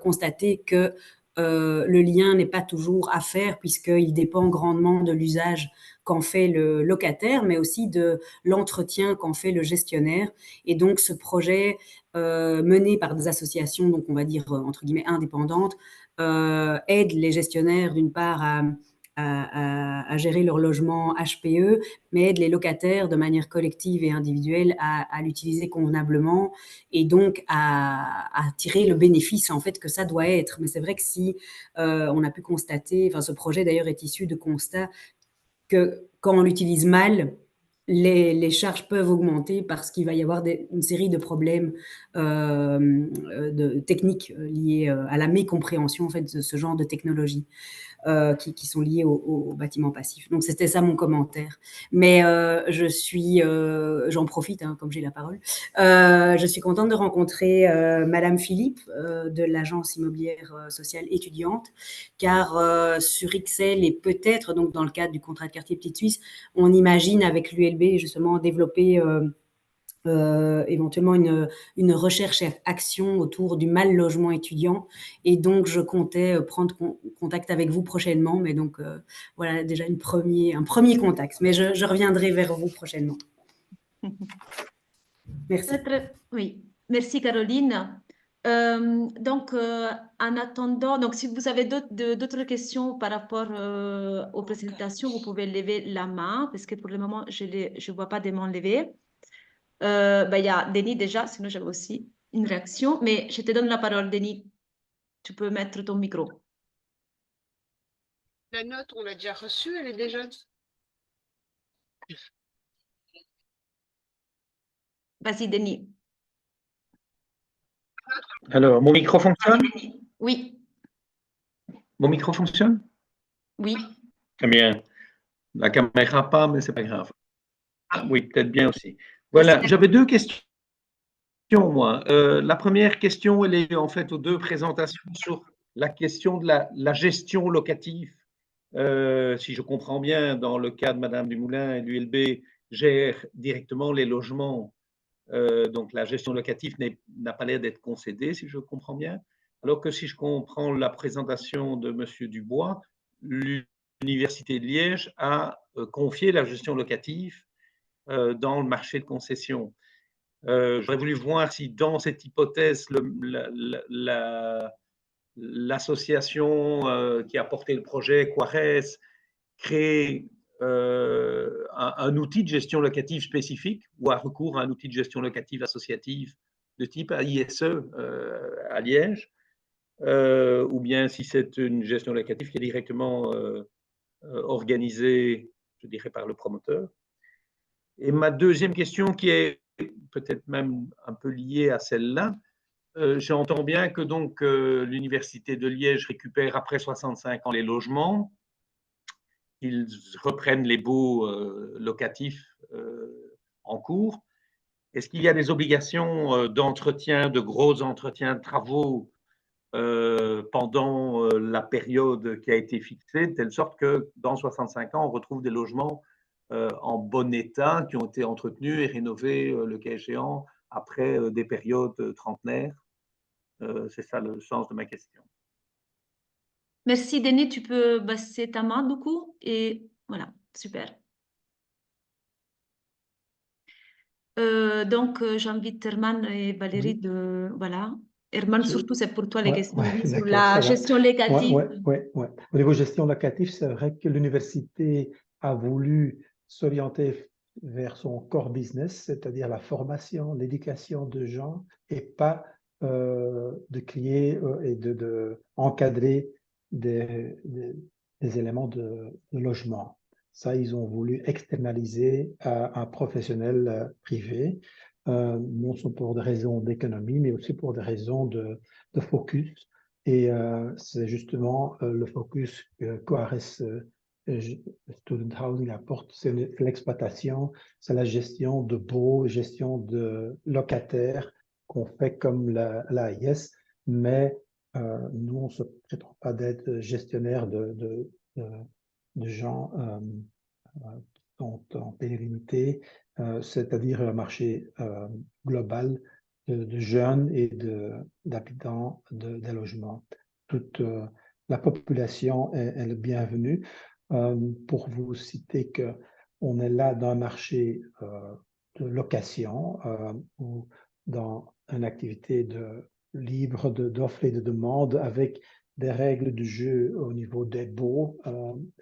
constater que le lien n'est pas toujours à faire puisqu'il dépend grandement de l'usage qu'en fait le locataire, mais aussi de l'entretien qu'en fait le gestionnaire. Et donc, ce projet mené par des associations, donc on va dire entre guillemets indépendantes, aide les gestionnaires d'une part à gérer leur logement HPE, mais aide les locataires de manière collective et individuelle à l'utiliser convenablement et donc à tirer le bénéfice en fait que ça doit être. Mais c'est vrai que si on a pu constater, enfin ce projet d'ailleurs est issu de constats que quand on l'utilise mal, les charges peuvent augmenter parce qu'il va y avoir une série de problèmes techniques liés à la mécompréhension en fait, de ce genre de technologie. Qui sont liés au bâtiment passif. Donc, c'était ça mon commentaire. Mais j'en profite, hein, comme j'ai la parole. Je suis contente de rencontrer Madame Philippe de l'agence immobilière sociale étudiante, car sur XL et peut-être donc dans le cadre du contrat de quartier Petite Suisse, on imagine avec l'ULB justement développer éventuellement une recherche et action autour du mal logement étudiant. Et donc, je comptais prendre contact avec vous prochainement. Mais donc, voilà déjà un premier contact. Mais je reviendrai vers vous prochainement. Merci. Oui, merci Caroline. Donc, en attendant, donc, si vous avez d'autres questions par rapport aux présentations, vous pouvez lever la main parce que pour le moment, je ne vois pas des mains levées. Il y a Denis déjà, sinon j'avais aussi une réaction, mais je te donne la parole, Denis. Tu peux mettre ton micro. La note, on l'a déjà reçue, elle est déjà... Vas-y, Denis. Alors, mon micro fonctionne? Oui. Mon micro fonctionne? Oui. Très bien. La caméra pas, mais c'est pas grave. Ah, oui, peut-être bien aussi. Voilà, j'avais deux questions, moi. La première question, elle est en fait aux deux présentations sur la question de la gestion locative. Si je comprends bien, dans le cas de Madame Dumoulin et l'ULB, gère directement les logements. Donc, la gestion locative n'a pas l'air d'être concédée, si je comprends bien. Alors que si je comprends la présentation de Monsieur Dubois, l'Université de Liège a confié la gestion locative dans le marché de concession. J'aurais voulu voir si dans cette hypothèse, l'association qui a porté le projet, Quares, crée un outil de gestion locative spécifique ou a recours à un outil de gestion locative associative de type AISE à Liège, ou bien si c'est une gestion locative qui est directement organisée, je dirais, par le promoteur. Et ma deuxième question, qui est peut-être même un peu liée à celle-là, j'entends bien que donc l'Université de Liège récupère après 65 ans les logements, qu'ils reprennent les baux locatifs en cours. Est-ce qu'il y a des obligations d'entretien, de gros entretiens de travaux pendant la période qui a été fixée, de telle sorte que dans 65 ans, on retrouve des logements en bon état qui ont été entretenus et rénovés, le cas échéant, après des périodes trentenaires? C'est ça le sens de ma question. Merci, Denis. Tu peux baisser ta main, du coup. Et voilà, super. Donc, j'invite Herman et Valérie de... Voilà. Herman, surtout, c'est pour toi les questions sur la gestion locative. Oui. Au niveau gestion locative, c'est vrai que l'université a voulu s'orienter vers son core business, c'est-à-dire la formation, l'éducation de gens, et pas de créer et de encadrer des éléments de logement. Ça, ils ont voulu externaliser à un professionnel privé, non seulement pour des raisons d'économie, mais aussi pour des raisons de focus. Et c'est justement le focus que Quares Student Housing apporte, c'est l'exploitation, c'est la gestion de baux, gestion de locataires qu'on fait comme l'AIS, mais nous, on ne se prétend pas d'être gestionnaire de gens qui sont en pérennité, c'est-à-dire un marché global de jeunes et d'habitants des logements. Toute la population est le bienvenu. Pour vous citer qu'on est là dans un marché de location ou dans une activité libre d'offres et de demandes avec des règles du jeu au niveau des baux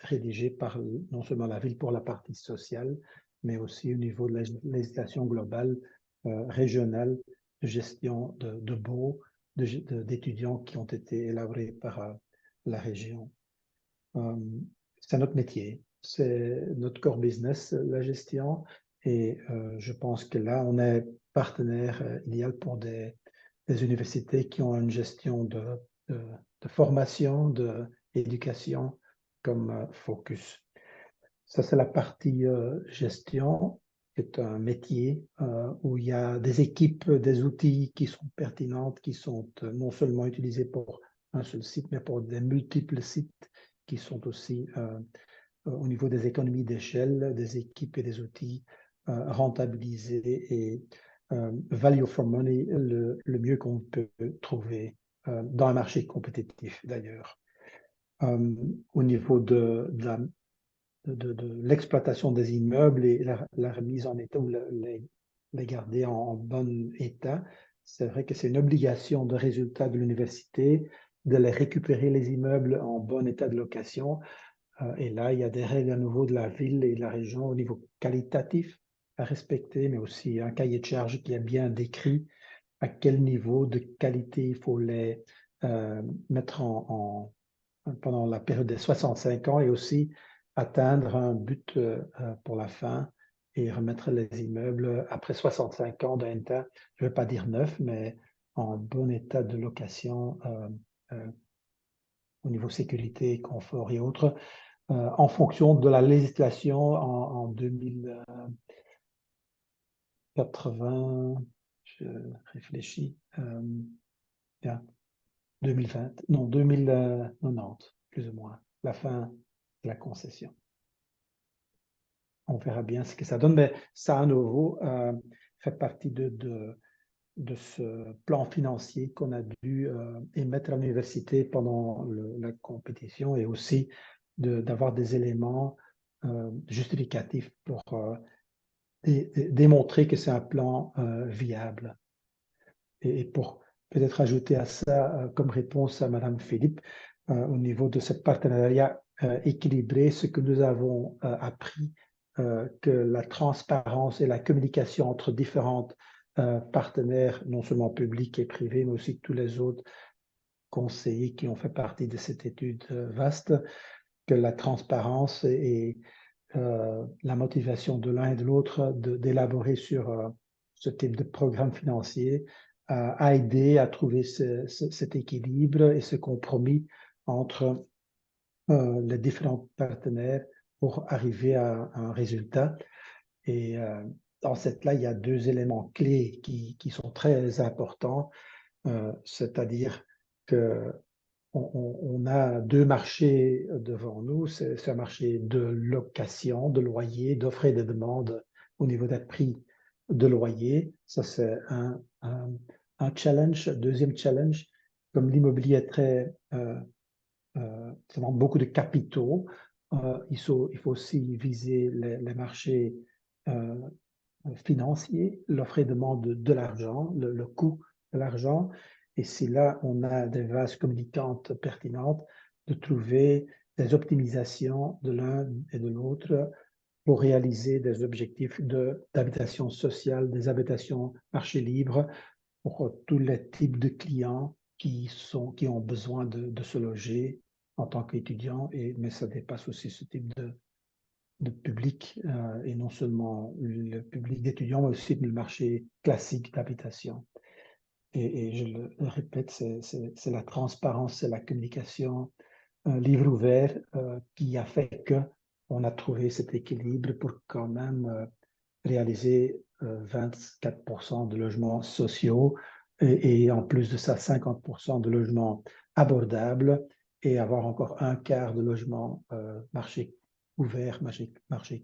rédigées par non seulement la ville pour la partie sociale, mais aussi au niveau de la législation globale régionale de gestion de baux d'étudiants qui ont été élaborés par la région. C'est notre métier, c'est notre core business, la gestion, Et je pense que là, on est partenaire idéal pour des universités qui ont une gestion de formation, d'éducation comme focus. Ça, c'est la partie gestion, qui est un métier où il y a des équipes, des outils qui sont pertinentes, qui sont non seulement utilisés pour un seul site, mais pour des multiples sites qui sont aussi au niveau des économies d'échelle, des équipes et des outils rentabilisés et value for money le mieux qu'on peut trouver dans un marché compétitif d'ailleurs. Au niveau de l'exploitation des immeubles et la remise en état ou les garder en bon état, c'est vrai que c'est une obligation de résultat de l'université de les récupérer les immeubles en bon état de location. Et là, il y a des règles à nouveau de la ville et de la région au niveau qualitatif à respecter, mais aussi un cahier de charge qui a bien décrit à quel niveau de qualité il faut les mettre pendant la période des 65 ans et aussi atteindre un but pour la fin et remettre les immeubles après 65 ans d'un état, je ne veux pas dire neuf, mais en bon état de location au niveau sécurité, confort et autres, en fonction de la législation en 2080, je réfléchis, 2020, non, 2090, plus ou moins, la fin de la concession. On verra bien ce que ça donne, mais ça, à nouveau, fait partie de ce plan financier qu'on a dû émettre à l'université pendant la compétition et aussi d'avoir des éléments justificatifs pour démontrer que c'est un plan viable. Et pour peut-être ajouter à ça, comme réponse à Madame Philippe, au niveau de ce partenariat équilibré, ce que nous avons appris, que la transparence et la communication entre différentes partenaires, non seulement publics et privés, mais aussi tous les autres conseillers qui ont fait partie de cette étude vaste, que la transparence et la motivation de l'un et de l'autre d'élaborer sur ce type de programme financier a aidé à trouver cet équilibre et ce compromis entre les différents partenaires pour arriver à un résultat. Et dans cette-là, il y a deux éléments clés qui sont très importants, c'est-à-dire que on a deux marchés devant nous. C'est un marché de location, de loyer, d'offres et de demandes au niveau des prix de loyer. Ça, c'est un challenge. Deuxième challenge, comme l'immobilier est très, ça demande beaucoup de capitaux, il faut aussi viser les marchés financiers, l'offre et demande de l'argent, le coût de l'argent. Et si là, on a des vases communicantes pertinentes, de trouver des optimisations de l'un et de l'autre pour réaliser des objectifs d'habitation sociale, des habitations marché libre pour tous les types de clients qui ont besoin de se loger en tant qu'étudiants, mais ça dépasse aussi ce type de public, et non seulement le public d'étudiants, mais aussi le marché classique d'habitation. Et je le répète, c'est la transparence, c'est la communication, un livre ouvert qui a fait qu'on a trouvé cet équilibre pour quand même réaliser 24% de logements sociaux et en plus de ça, 50% de logements abordables et avoir encore un quart de logements marché ouvert, marché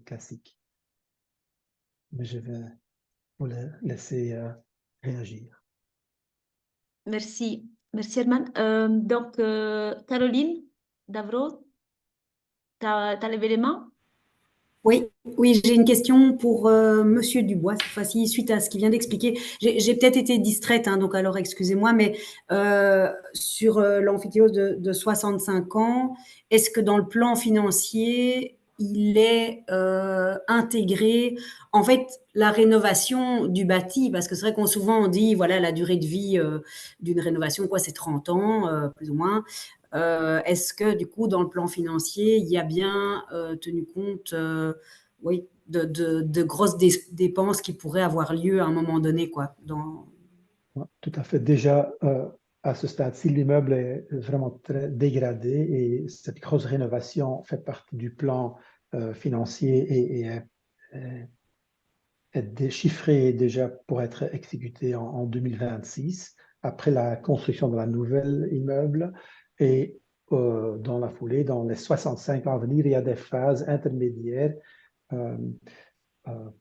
classique. Mais je vais vous laisser réagir. Merci. Merci, Herman. Donc, Caroline Davro, tu as levé les mains? Oui, j'ai une question pour Monsieur Dubois, cette fois-ci, suite à ce qu'il vient d'expliquer. J'ai peut-être été distraite, hein, donc alors excusez-moi, mais sur l'amphithéose de 65 ans, est-ce que dans le plan financier, il est intégré, en fait, la rénovation du bâti? Parce que c'est vrai qu'on souvent on dit, voilà, la durée de vie d'une rénovation, quoi, c'est 30 ans, plus ou moins. Est-ce que, du coup, dans le plan financier, il y a bien tenu compte de grosses dépenses qui pourraient avoir lieu à un moment donné, quoi. Ouais, tout à fait. Déjà, à ce stade-ci, l'immeuble est vraiment très dégradé et cette grosse rénovation fait partie du plan financier et est déchiffrée déjà pour être exécutée en 2026, après la construction de la nouvelle immeuble. Et dans la foulée, dans les 65 ans à venir, il y a des phases intermédiaires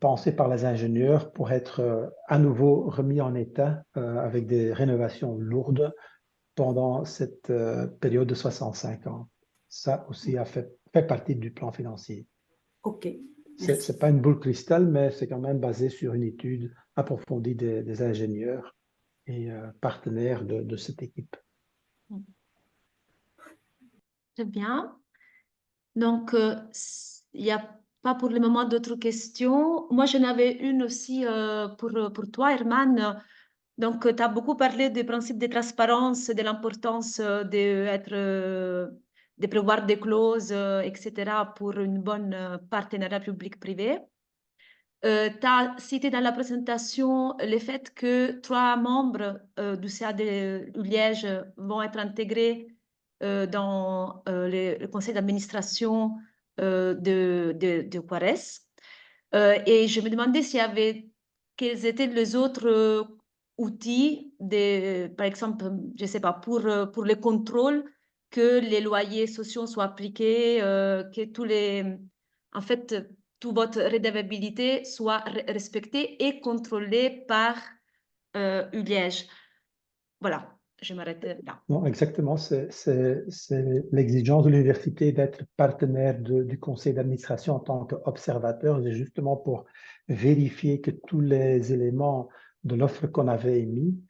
pensées par les ingénieurs pour être à nouveau remis en état avec des rénovations lourdes pendant cette période de 65 ans. Ça aussi fait partie du plan financier. OK. Ce n'est pas une boule de cristal, mais c'est quand même basé sur une étude approfondie des ingénieurs et partenaires de cette équipe. Très bien. Donc, il n'y a pas pour le moment d'autres questions. Moi, j'en avais une aussi pour toi, Herman. Donc, tu as beaucoup parlé du principe de transparence, de l'importance de prévoir des clauses, etc., pour une bonne partenariat public-privé. Tu as cité dans la présentation le fait que 3 membres du CA de Liège vont être intégrés dans le conseil d'administration de Quares. Et je me demandais quels étaient les autres outils, par exemple, je ne sais pas, pour le contrôle que les loyers sociaux soient appliqués, que en fait, toute votre redevabilité soit respectée et contrôlée par Liège. Voilà, je m'arrête là. Non, exactement. C'est l'exigence de l'université d'être partenaire du conseil d'administration en tant qu'observateur, c'est justement pour vérifier que tous les éléments de l'offre qu'on avait émis,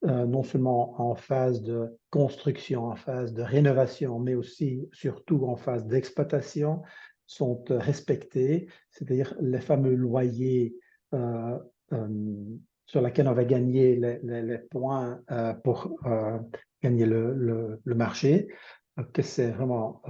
non seulement en phase de construction, en phase de rénovation, mais aussi, surtout en phase d'exploitation, sont respectés, c'est-à-dire les fameux loyers sur lesquels on va gagner les points pour gagner le marché, que c'est vraiment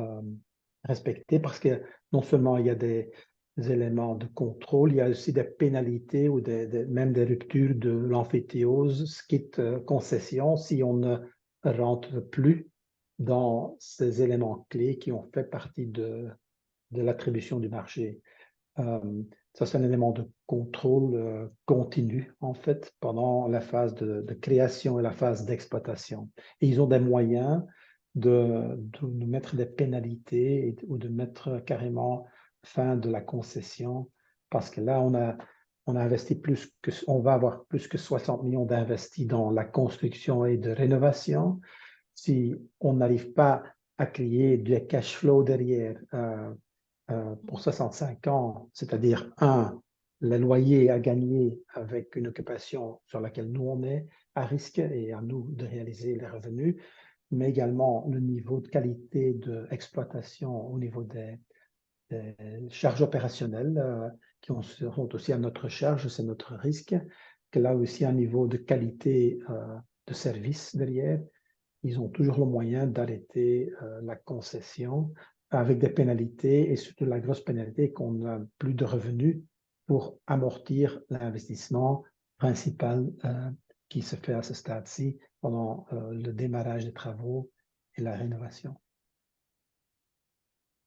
respecté parce que non seulement il y a des éléments de contrôle, il y a aussi des pénalités ou même des ruptures de l'amphithéose, skit concession, si on ne rentre plus dans ces éléments clés qui ont fait partie de l'attribution du marché. Ça, c'est un élément de contrôle continu, en fait, pendant la phase de création et la phase d'exploitation. Et ils ont des moyens de nous mettre des pénalités ou de mettre carrément fin de la concession, parce que là, on a investi on va avoir plus que 60 millions d'investis dans la construction et de rénovation. Si on n'arrive pas à créer du cash flow derrière, pour 65 ans, c'est-à-dire, le loyer à gagner avec une occupation sur laquelle nous on est à risque et à nous de réaliser les revenus, mais également le niveau de qualité d'exploitation au niveau des charges opérationnelles qui seront aussi à notre charge, c'est notre risque, que là aussi un niveau de qualité de service derrière. Ils ont toujours le moyen d'arrêter la concession avec des pénalités et surtout la grosse pénalité qu'on n'a plus de revenus pour amortir l'investissement principal qui se fait à ce stade-ci pendant le démarrage des travaux et la rénovation.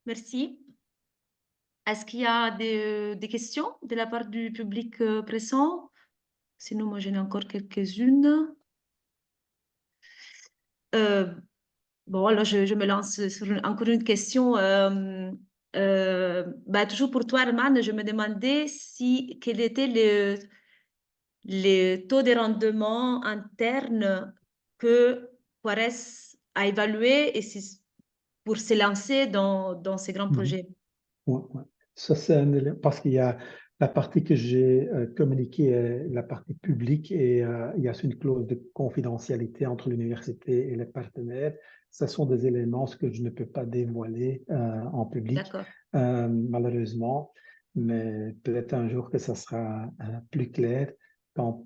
Merci. Est-ce qu'il y a des questions de la part du public présent? Sinon, moi, j'en ai encore quelques-unes. Bon, alors je me lance sur encore une question. Toujours pour toi, Herman, je me demandais quel était le taux de rendement interne que Quares a évalué et pour se lancer dans ces grands projets. Ouais. Ça, c'est un élément, parce qu'il y a la partie que j'ai communiquée, la partie publique, et il y a une clause de confidentialité entre l'université et les partenaires. Ce sont des éléments que je ne peux pas dévoiler en public, malheureusement, mais peut-être un jour que ça sera plus clair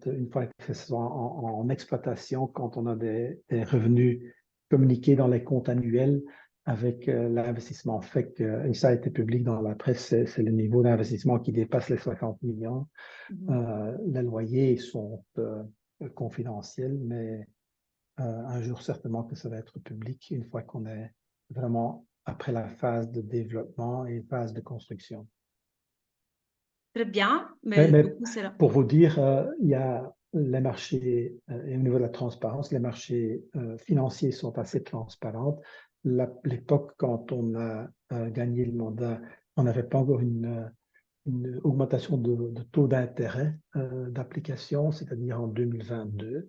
une fois que ce soit en exploitation, quand on a des revenus communiqués dans les comptes annuels, avec l'investissement FEC, et ça a été public dans la presse, c'est le niveau d'investissement qui dépasse les 60 millions. Les loyers sont confidentiels, mais un jour certainement que ça va être public une fois qu'on est vraiment après la phase de développement et phase de construction. Très bien, mais Mais du coup, c'est là. pour vous dire, il y a les marchés, et au niveau de la transparence, les marchés financiers sont assez transparents. L'époque, quand on a gagné le mandat, on n'avait pas encore une augmentation de taux d'intérêt d'application, c'est-à-dire en 2022.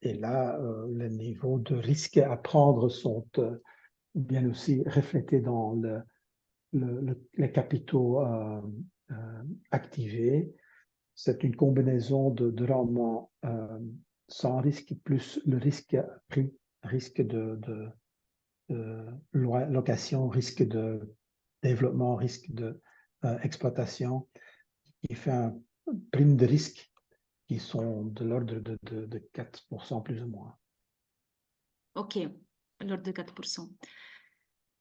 Et là, les niveaux de risque à prendre sont bien aussi reflétés dans les capitaux activés. C'est une combinaison de rendement sans risque plus le risque pris, risque de location, risque de développement, risque d'exploitation, qui fait un prime de risque qui sont de l'ordre de 4% plus ou moins. OK, à l'ordre de 4%.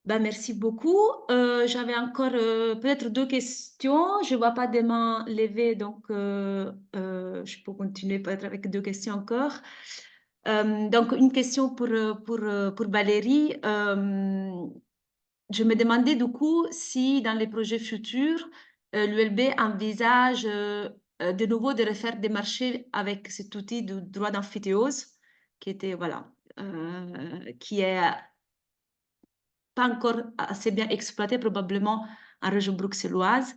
Ben, merci beaucoup. J'avais encore peut-être 2 questions. Je ne vois pas des mains levées, donc je peux continuer peut-être avec 2 questions encore. Donc, une question pour Valérie. Je me demandais du coup si dans les projets futurs, l'ULB envisage de nouveau de refaire des marchés avec cet outil de droit d'amphithéose qui était, voilà, qui est pas encore assez bien exploité probablement en région bruxelloise.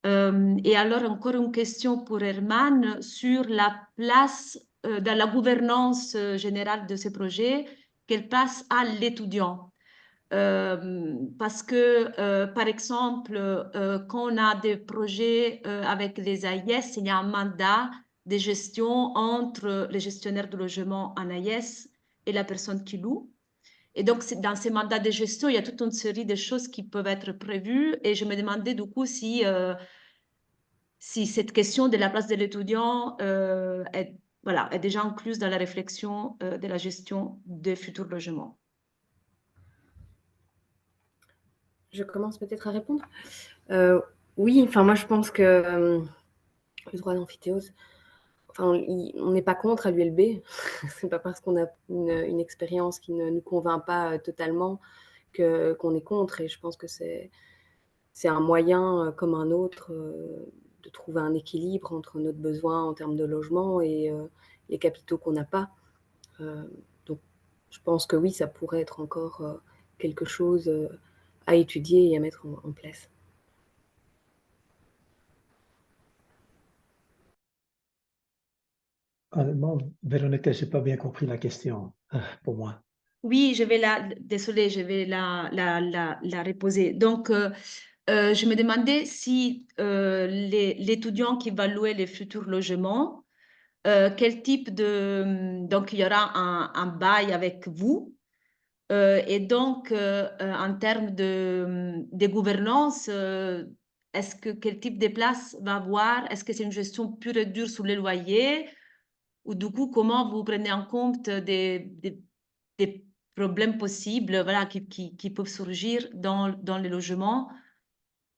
Et alors, encore une question pour Herman sur la place dans la gouvernance générale de ces projets, quelle place a l'étudiant? Parce que, par exemple, quand on a des projets avec les AIS, il y a un mandat de gestion entre le gestionnaire de logement en AIS et la personne qui loue. Et donc, dans ces mandats de gestion, il y a toute une série de choses qui peuvent être prévues. Et je me demandais du coup si cette question de la place de l'étudiant est déjà incluse dans la réflexion de la gestion des futurs logements. Je commence peut-être à répondre. Oui, enfin moi je pense que le droit d'amphithéose, enfin, on n'est pas contre à l'ULB. C'est pas parce qu'on a une expérience qui ne nous convainc pas totalement qu'on est contre. Et je pense que c'est un moyen comme un autre de trouver un équilibre entre notre besoin en termes de logement et les capitaux qu'on n'a pas. Donc je pense que oui, ça pourrait être encore quelque chose à étudier et à mettre en place. Honnêtement, Véronique, je n'ai pas bien compris la question pour moi. Oui, désolée, je vais la reposer. Donc, je me demandais si l'étudiant qui va louer les futurs logements, quel type de... Donc, il y aura un bail avec vous. Et donc, en termes de gouvernance, quel type de place va avoir? Est-ce que c'est une gestion pure et dure sur les loyers? Ou du coup, comment vous prenez en compte des problèmes possibles, voilà, qui peuvent surgir dans les logements?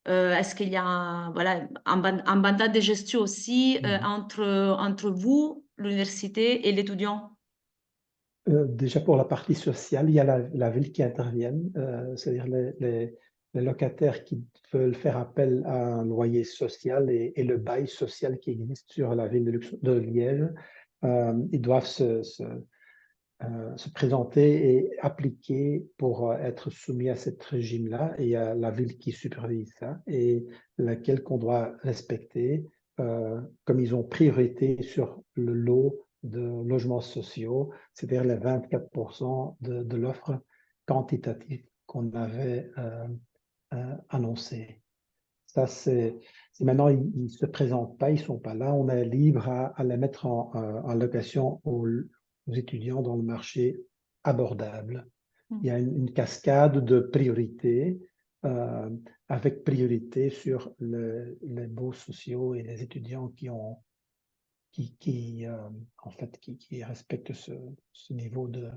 Est-ce qu'il y a un mandat de gestion aussi entre vous, l'université et l'étudiant? Déjà pour la partie sociale, il y a la ville qui intervient, c'est-à-dire les locataires qui veulent faire appel à un loyer social et le bail social qui existe sur la ville de Liège. Ils doivent se présenter et appliquer pour être soumis à ce régime-là. Et il y a la ville qui supervise ça et laquelle qu'on doit respecter, comme ils ont priorité sur le lot de logements sociaux, c'est-à-dire les 24% de l'offre quantitative qu'on avait annoncée. Ça, c'est maintenant, ils ne se présentent pas, ils ne sont pas là. On est libre à les mettre en location aux étudiants dans le marché abordable. Il y a une cascade de priorités avec priorité sur les baux sociaux et les étudiants qui respectent ce niveau de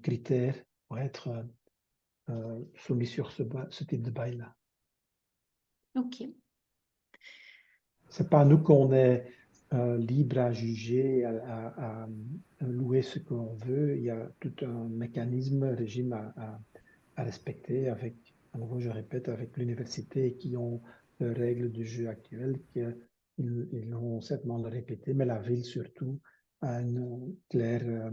critères pourraient être soumis sur ce type de bail-là. Ok. Ce n'est pas nous qu'on est libre à juger, à louer ce qu'on veut. Il y a tout un mécanisme, régime à respecter avec, à nouveau je répète, avec l'université qui ont leurs règles du jeu actuelles, ils vont certainement le répéter, mais la ville surtout a une claire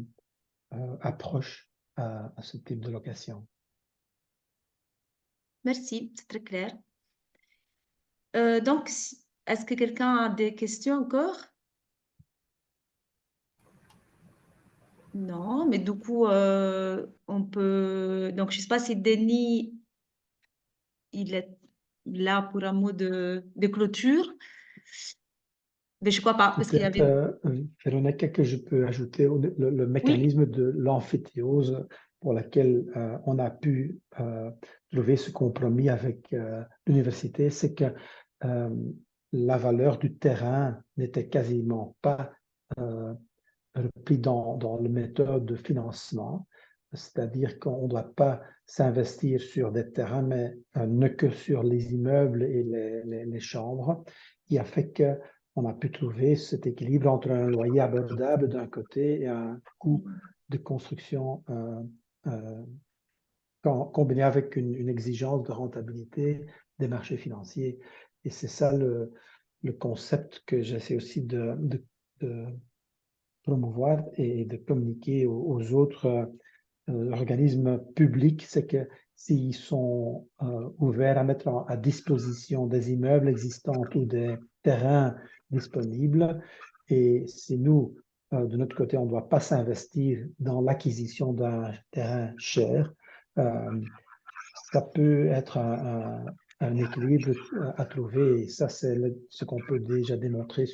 approche à ce type de location. Merci, c'est très clair. Donc, est-ce que quelqu'un a des questions encore? Non, mais du coup, on peut... Donc, je ne sais pas si Denis, il est là pour un mot de clôture. Mais je ne crois pas, parce qu'il y avait... Véronique, que je peux ajouter, le mécanisme de l'amphithéose pour lequel on a pu trouver ce compromis avec l'université, c'est que la valeur du terrain n'était quasiment pas repris dans la méthode de financement, c'est-à-dire qu'on ne doit pas s'investir sur des terrains, mais ne que sur les immeubles et les chambres, qui a fait qu'on a pu trouver cet équilibre entre un loyer abordable d'un côté et un coût de construction combiné avec une exigence de rentabilité des marchés financiers. Et c'est ça le concept que j'essaie aussi de promouvoir et de communiquer aux autres organismes publics, c'est que s'ils sont ouverts à mettre à disposition des immeubles existants ou des terrains disponibles, et si nous, de notre côté, on ne doit pas s'investir dans l'acquisition d'un terrain cher, ça peut être un équilibre à trouver, et ça, c'est ce qu'on peut déjà démontrer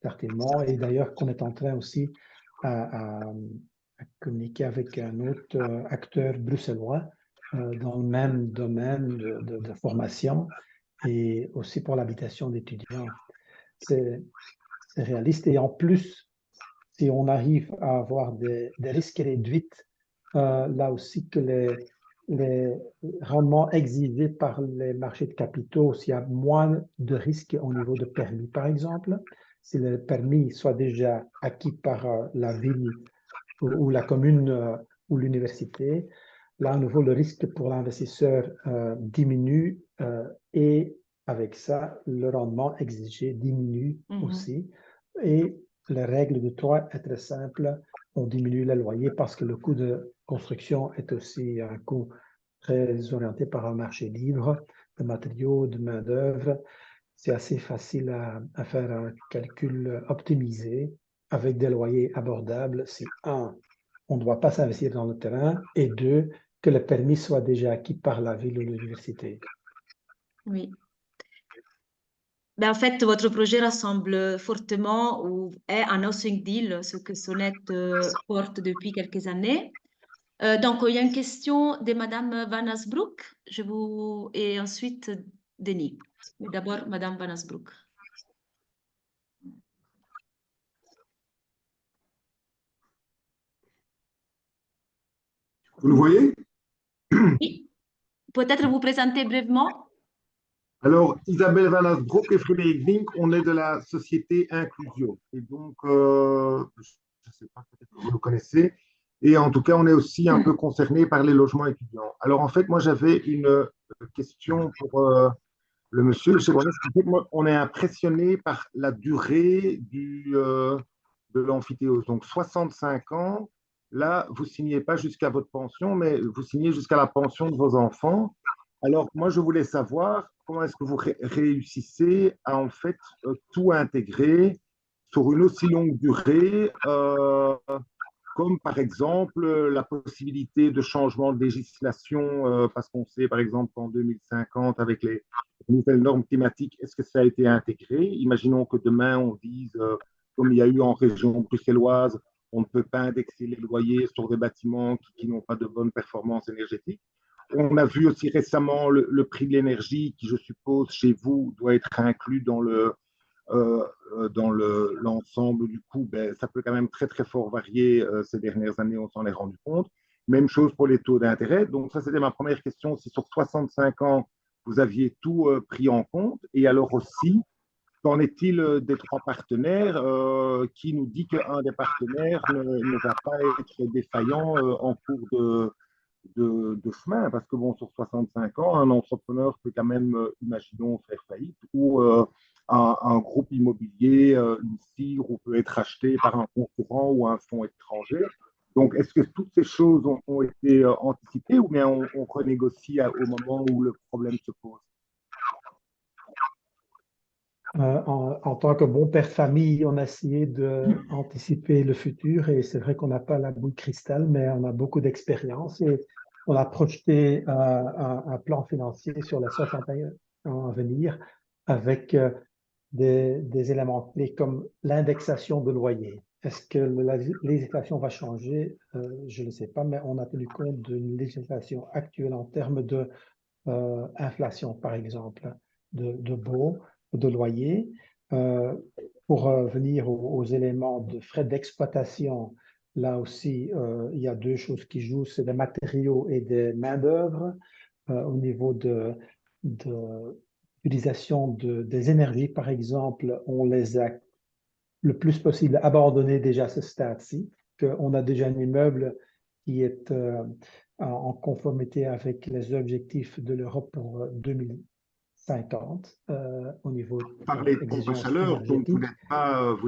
certainement, et d'ailleurs qu'on est en train aussi à communiquer avec un autre acteur bruxellois dans le même domaine de formation et aussi pour l'habitation d'étudiants. C'est réaliste et en plus, si on arrive à avoir des risques réduits, là aussi que les rendements exigés par les marchés de capitaux, s'il y a moins de risques au niveau de permis, par exemple, si le permis soit déjà acquis par la ville ou la commune ou l'université, là, à nouveau, le risque pour l'investisseur diminue et avec ça, le rendement exigé diminue aussi. Et les règles de 3 est très simple. On diminue les loyers parce que le coût de construction est aussi un coût très orienté par un marché libre de matériaux, de main-d'œuvre. C'est assez facile à faire un calcul optimisé avec des loyers abordables si, un, on ne doit pas s'investir dans le terrain et deux, que le permis soit déjà acquis par la ville ou l'université. Oui. Ben, en fait, votre projet ressemble fortement ou est un housing deal, ce que Sonnet porte depuis quelques années. Donc, il y a une question de Madame Van Asbroek et ensuite Denis. Mais d'abord, Madame Van Asbroek. Vous nous voyez? Oui. Peut-être vous présenter brièvement. Alors, Isabelle Van Asbroek et Frédéric Vink, on est de la société Inclusio. Et donc, je ne sais pas, peut-être que vous le connaissez. Et en tout cas, on est aussi un peu concerné par les logements étudiants. Alors, en fait, moi, j'avais une question pour le monsieur. En fait, moi, on est impressionné par la durée de l'amphithéose. Donc, 65 ans. Là, vous ne signez pas jusqu'à votre pension, mais vous signez jusqu'à la pension de vos enfants. Alors, moi, je voulais savoir comment est-ce que vous réussissez à en fait tout intégrer sur une aussi longue durée, comme par exemple la possibilité de changement de législation, parce qu'on sait par exemple qu'en 2050, avec les nouvelles normes climatiques, est-ce que ça a été intégré? Imaginons que demain, on dise, comme il y a eu en région bruxelloise, on ne peut pas indexer les loyers sur des bâtiments qui n'ont pas de bonne performance énergétique. On a vu aussi récemment le prix de l'énergie qui, je suppose, chez vous, doit être inclus dans l'ensemble du coût. Ben, ça peut quand même très, très fort varier ces dernières années, on s'en est rendu compte. Même chose pour les taux d'intérêt. Donc ça, c'était ma première question. Si sur 65 ans, vous aviez tout pris en compte. Et alors aussi, qu'en est-il des trois partenaires qui nous dit qu'un des partenaires ne va pas être défaillant en cours de chemin? Parce que bon, sur 65 ans, un entrepreneur peut quand même, imaginons, faire faillite ou un groupe immobilier, une CIR, peut être acheté par un concurrent ou un fonds étranger. Donc, est-ce que toutes ces choses ont été anticipées ou bien on renégocie au moment où le problème se pose? En tant que bon père de famille, on a essayé d'anticiper le futur et c'est vrai qu'on n'a pas la boule de cristal, mais on a beaucoup d'expérience et on a projeté un plan financier sur les 60 ans à venir avec des éléments clés comme l'indexation de loyer. Est-ce que la législation va changer? Je ne sais pas, mais on a tenu compte d'une législation actuelle en termes de inflation, par exemple, de baux, de loyer. Pour venir aux éléments de frais d'exploitation, là aussi, il y a deux choses qui jouent, c'est des matériaux et des main-d'œuvre. Au niveau de l'utilisation des énergies, par exemple, on les a le plus possible abandonnées déjà à ce stade-ci, qu'on a déjà un immeuble qui est en conformité avec les objectifs de l'Europe pour 2050 au niveau Parler de pompe à chaleur, donc vous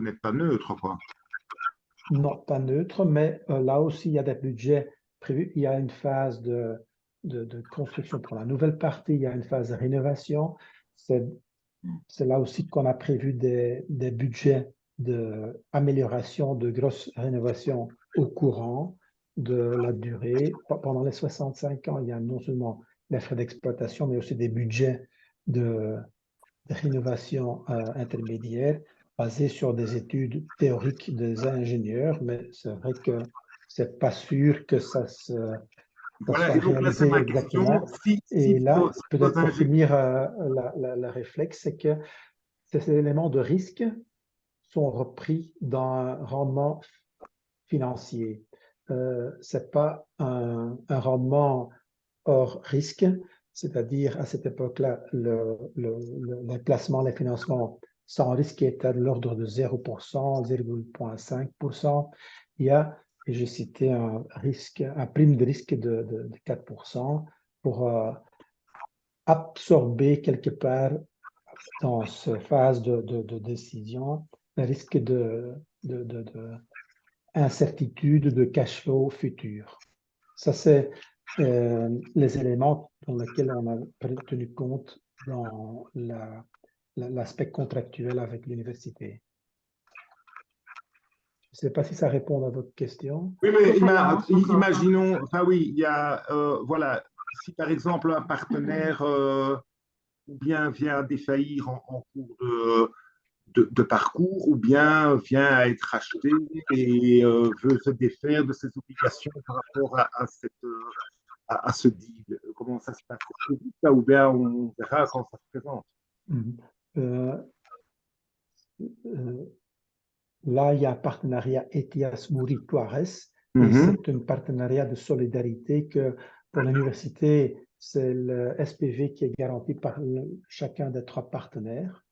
n'êtes pas neutre, quoi. Non, pas neutre, mais là aussi, il y a des budgets prévus. Il y a une phase de construction pour la nouvelle partie, il y a une phase de rénovation. C'est là aussi qu'on a prévu des budgets d'amélioration, de grosses rénovations au courant de la durée. Pendant les 65 ans, il y a non seulement les frais d'exploitation, mais aussi des budgets de rénovation intermédiaire basés sur des études théoriques des ingénieurs, mais c'est vrai que c'est pas sûr que ça se voilà, et donc là, c'est ma question. Et là, peut-être pour finir le réflexe, c'est que ces éléments de risque sont repris dans un rendement financier. Ce n'est pas un rendement hors risque, c'est-à-dire à cette époque-là, les placements, les financements sans risque étaient de l'ordre de 0%, 0,5%. Il y a, et j'ai cité un prime de risque de 4% pour absorber quelque part dans cette phase de décision le risque d'incertitude de cash flow futur. Ça, c'est les éléments dans lesquels on a tenu compte dans l'aspect contractuel avec l'université. Je ne sais pas si ça répond à votre question. Oui, mais imaginons, enfin oui, il y a, voilà, si par exemple un partenaire ou bien vient défaillir en cours de parcours, ou bien vient à être acheté et veut se défaire de ses obligations par rapport à ce deal. Comment ça se passe? Là, ou bien on verra quand ça se présente. Là, il y a un partenariat ETIAS-Muri-Tuares, et c'est un partenariat de solidarité que pour l'université, c'est le SPV qui est garanti par chacun des trois partenaires.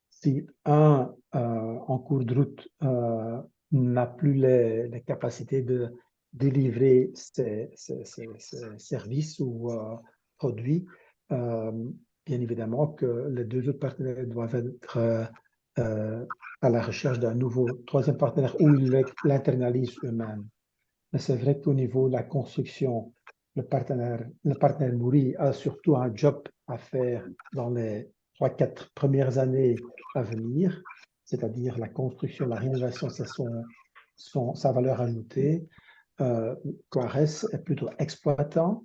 Si un en cours de route n'a plus les capacités de délivrer ses services ou produits, bien évidemment que les deux autres partenaires doivent être à la recherche d'un nouveau troisième partenaire où ils l'internalisent eux-mêmes. Mais c'est vrai qu'au niveau de la construction, le partenaire Muri a surtout un job à faire dans les 3-4 premières années à venir, c'est-à-dire la construction, la rénovation, c'est sa valeur ajoutée. Quares est plutôt exploitant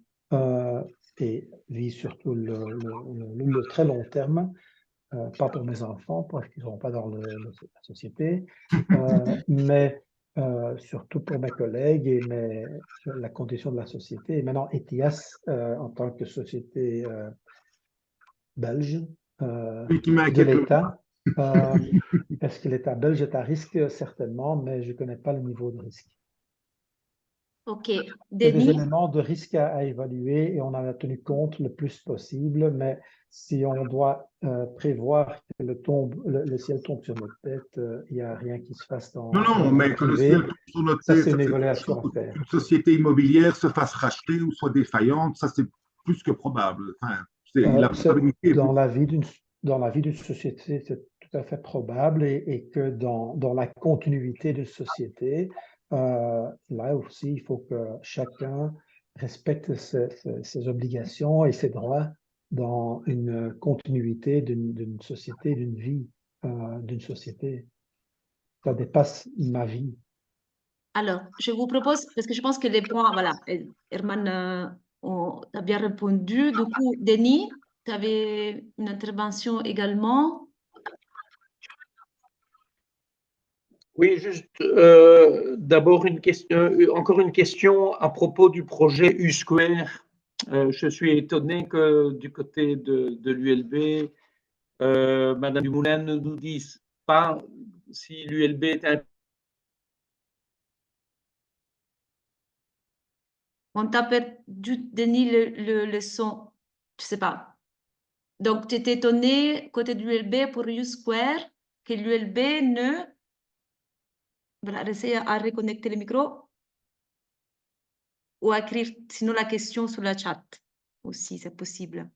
et vit surtout le très long terme. Pas pour mes enfants, parce qu'ils ne seront pas dans la société, mais surtout pour mes collègues et la condition de la société. Et maintenant, ETIAS, en tant que société belge de l'État, est-ce que l'État belge est à risque? Certainement, mais je ne connais pas le niveau de risque. Ok. Il y a des Denis? éléments de risque à évaluer et on en a tenu compte le plus possible, mais si on doit prévoir que le ciel tombe sur notre tête, il n'y a rien qui se fasse Non, dans non, le monde mais que le ciel privé. tombe sur notre Ça, tête, c'est ça une c'est évaluation à faire. qu'une société immobilière se fasse racheter ou soit défaillante, ça c'est plus que probable. Enfin, la probabilité est plus... Dans la vie d'une société, c'est tout à fait probable et que dans la continuité de société, là aussi, il faut que chacun respecte ses obligations et ses droits dans une continuité d'une société, d'une vie d'une société. Ça dépasse ma vie. Alors, je vous propose, parce que je pense que les points, voilà, Herman a bien répondu. Du coup, Denis, tu avais une intervention également. Oui, juste d'abord encore une question à propos du projet U-Square. Je suis étonné que du côté de l'ULB, Madame Dumoulin ne nous dise pas si l'ULB est On t'a perdu, Denis, le son. Je sais pas. Donc, tu étais étonné côté de l'ULB pour U-Square, que l'ULB ne... Voilà, essaye à reconnecter le micro ou à écrire sinon la question sur la chat aussi, c'est possible.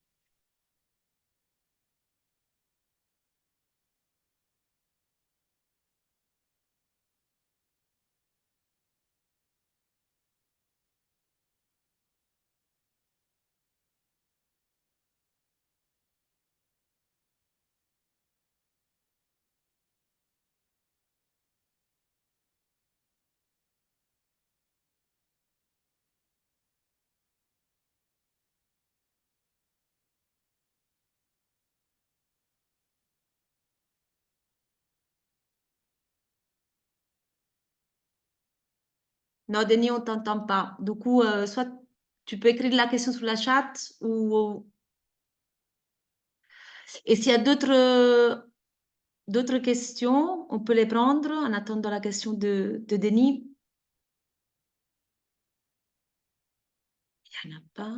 Non, Denis, on ne t'entend pas. Du coup, soit tu peux écrire la question sur la chat ou... Et s'il y a d'autres questions, on peut les prendre en attendant la question de Denis. Il n'y en a pas.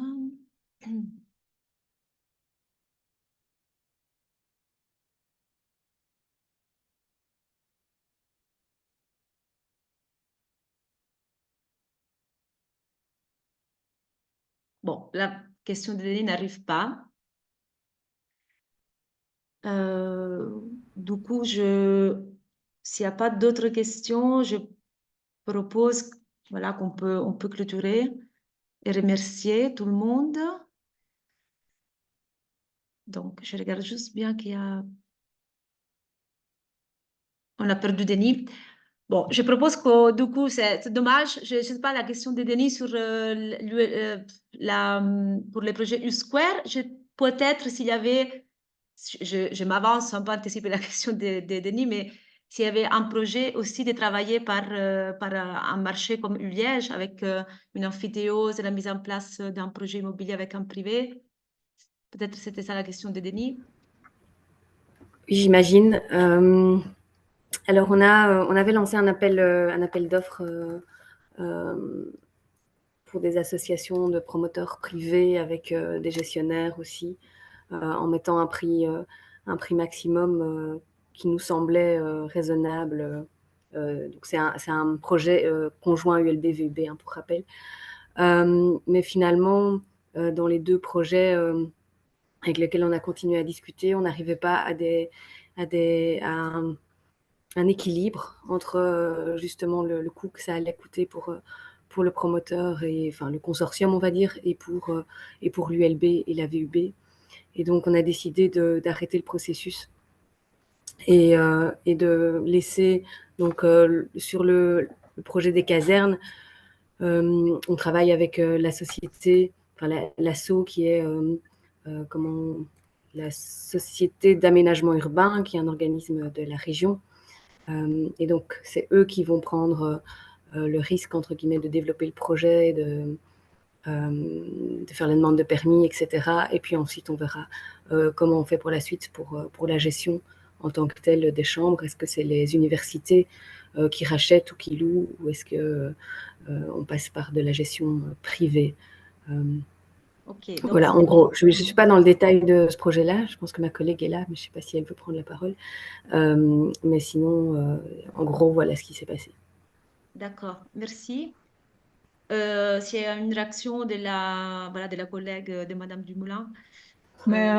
Bon, la question de Denis n'arrive pas. Du coup, s'il n'y a pas d'autres questions, je propose voilà, on peut clôturer et remercier tout le monde. Donc, je regarde juste bien qu'il y a... On a perdu Denis. Bon, je propose que du coup, c'est dommage. Je ne sais pas la question de Denis sur pour les projets U-Square. Peut-être s'il y avait, je m'avance un peu anticiper la question de Denis, mais s'il y avait un projet aussi de travailler par un marché comme Liège avec une amphithéose et la mise en place d'un projet immobilier avec un privé. Peut-être c'était ça la question de Denis. Oui, j'imagine. Alors, on avait lancé un appel d'offres pour des associations de promoteurs privés avec des gestionnaires aussi, en mettant un prix maximum qui nous semblait raisonnable. Donc, c'est un projet conjoint ULB-VUB, hein, pour rappel. Mais finalement, dans les deux projets avec lesquels on a continué à discuter, on n'arrivait pas à un équilibre entre justement le coût que ça allait coûter pour le promoteur et enfin le consortium, on va dire, et pour l'ULB et la VUB. Et donc, on a décidé d'arrêter le processus et de laisser, donc, sur le projet des casernes, on travaille avec la société, enfin l'asso qui est la Société d'aménagement urbain, qui est un organisme de la région. Et donc, c'est eux qui vont prendre le risque, entre guillemets, de développer le projet, de faire la demande de permis, etc. Et puis ensuite, on verra comment on fait pour la suite, pour la gestion en tant que telles des chambres? Est-ce que c'est les universités qui rachètent ou qui louent, ou est-ce que on passe par de la gestion privée? Ok, Voilà, en gros, je ne suis pas dans le détail de ce projet-là. Je pense que ma collègue est là, mais je ne sais pas si elle veut prendre la parole. Mais sinon, en gros, voilà ce qui s'est passé. d'accord, merci. S'il y a une réaction de la collègue de Madame Dumoulin. Mais,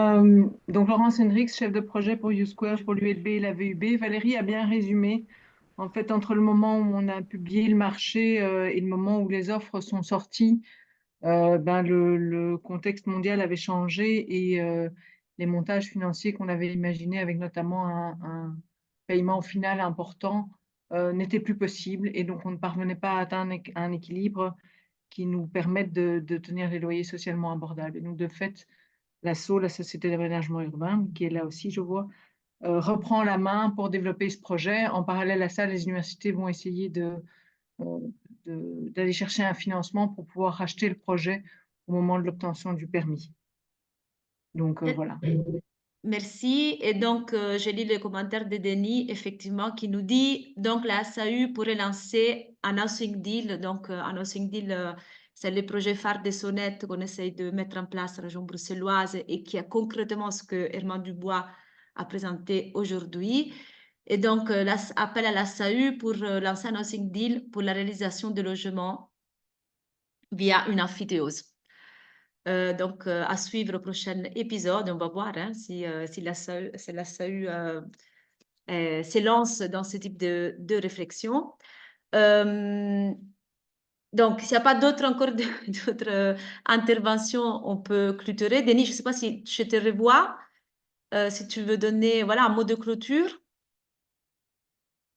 donc Laurence Hendrix, chef de projet pour YouSquare, pour l'ULB et la VUB. Valérie a bien résumé. En fait, entre le moment où on a publié le marché et le moment où les offres sont sorties, le contexte mondial avait changé et les montages financiers qu'on avait imaginés, avec notamment un paiement final important, n'étaient plus possibles. Et donc, on ne parvenait pas à atteindre un équilibre qui nous permette de tenir les loyers socialement abordables. Et donc, de fait, l'ASSO, la Société d'aménagement urbain, qui est là aussi, je vois, reprend la main pour développer ce projet. En parallèle à ça, les universités vont essayer d'aller chercher un financement pour pouvoir racheter le projet au moment de l'obtention du permis. Donc, voilà. Merci. Et donc, je lis le commentaire de Denis, effectivement, qui nous dit, donc la SAU pourrait lancer un housing deal. Donc, un housing deal, c'est le projet phare des sonnettes qu'on essaye de mettre en place à la région bruxelloise et qui a concrètement ce que Herman Dubois a présenté aujourd'hui. Et donc, appel à la SAU pour lancer un housing deal pour la réalisation de logements via une amphithéose. Donc, à suivre au prochain épisode, on va voir hein, si la SAU s'élance dans ce type de réflexion. Donc, s'il n'y a pas d'autres interventions, on peut clôturer. Denis, je ne sais pas si je te revois, si tu veux donner un mot de clôture,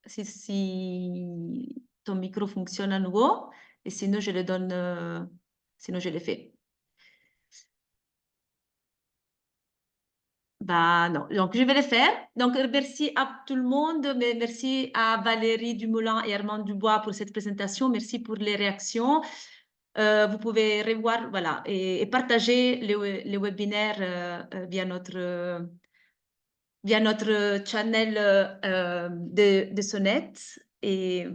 si ton micro fonctionne à nouveau, et sinon je le donne, sinon je le fais. Non, donc je vais le faire. Donc, merci à tout le monde. Merci à Valérie Dumoulin et Herman Dubois pour cette présentation. Merci pour les réactions. Vous pouvez revoir, et partager les webinaires via notre channel de Sonnet. Et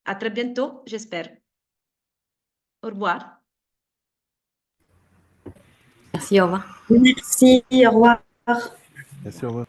à très bientôt, j'espère. Au revoir. Merci, au revoir. Merci, au revoir. Merci, au revoir.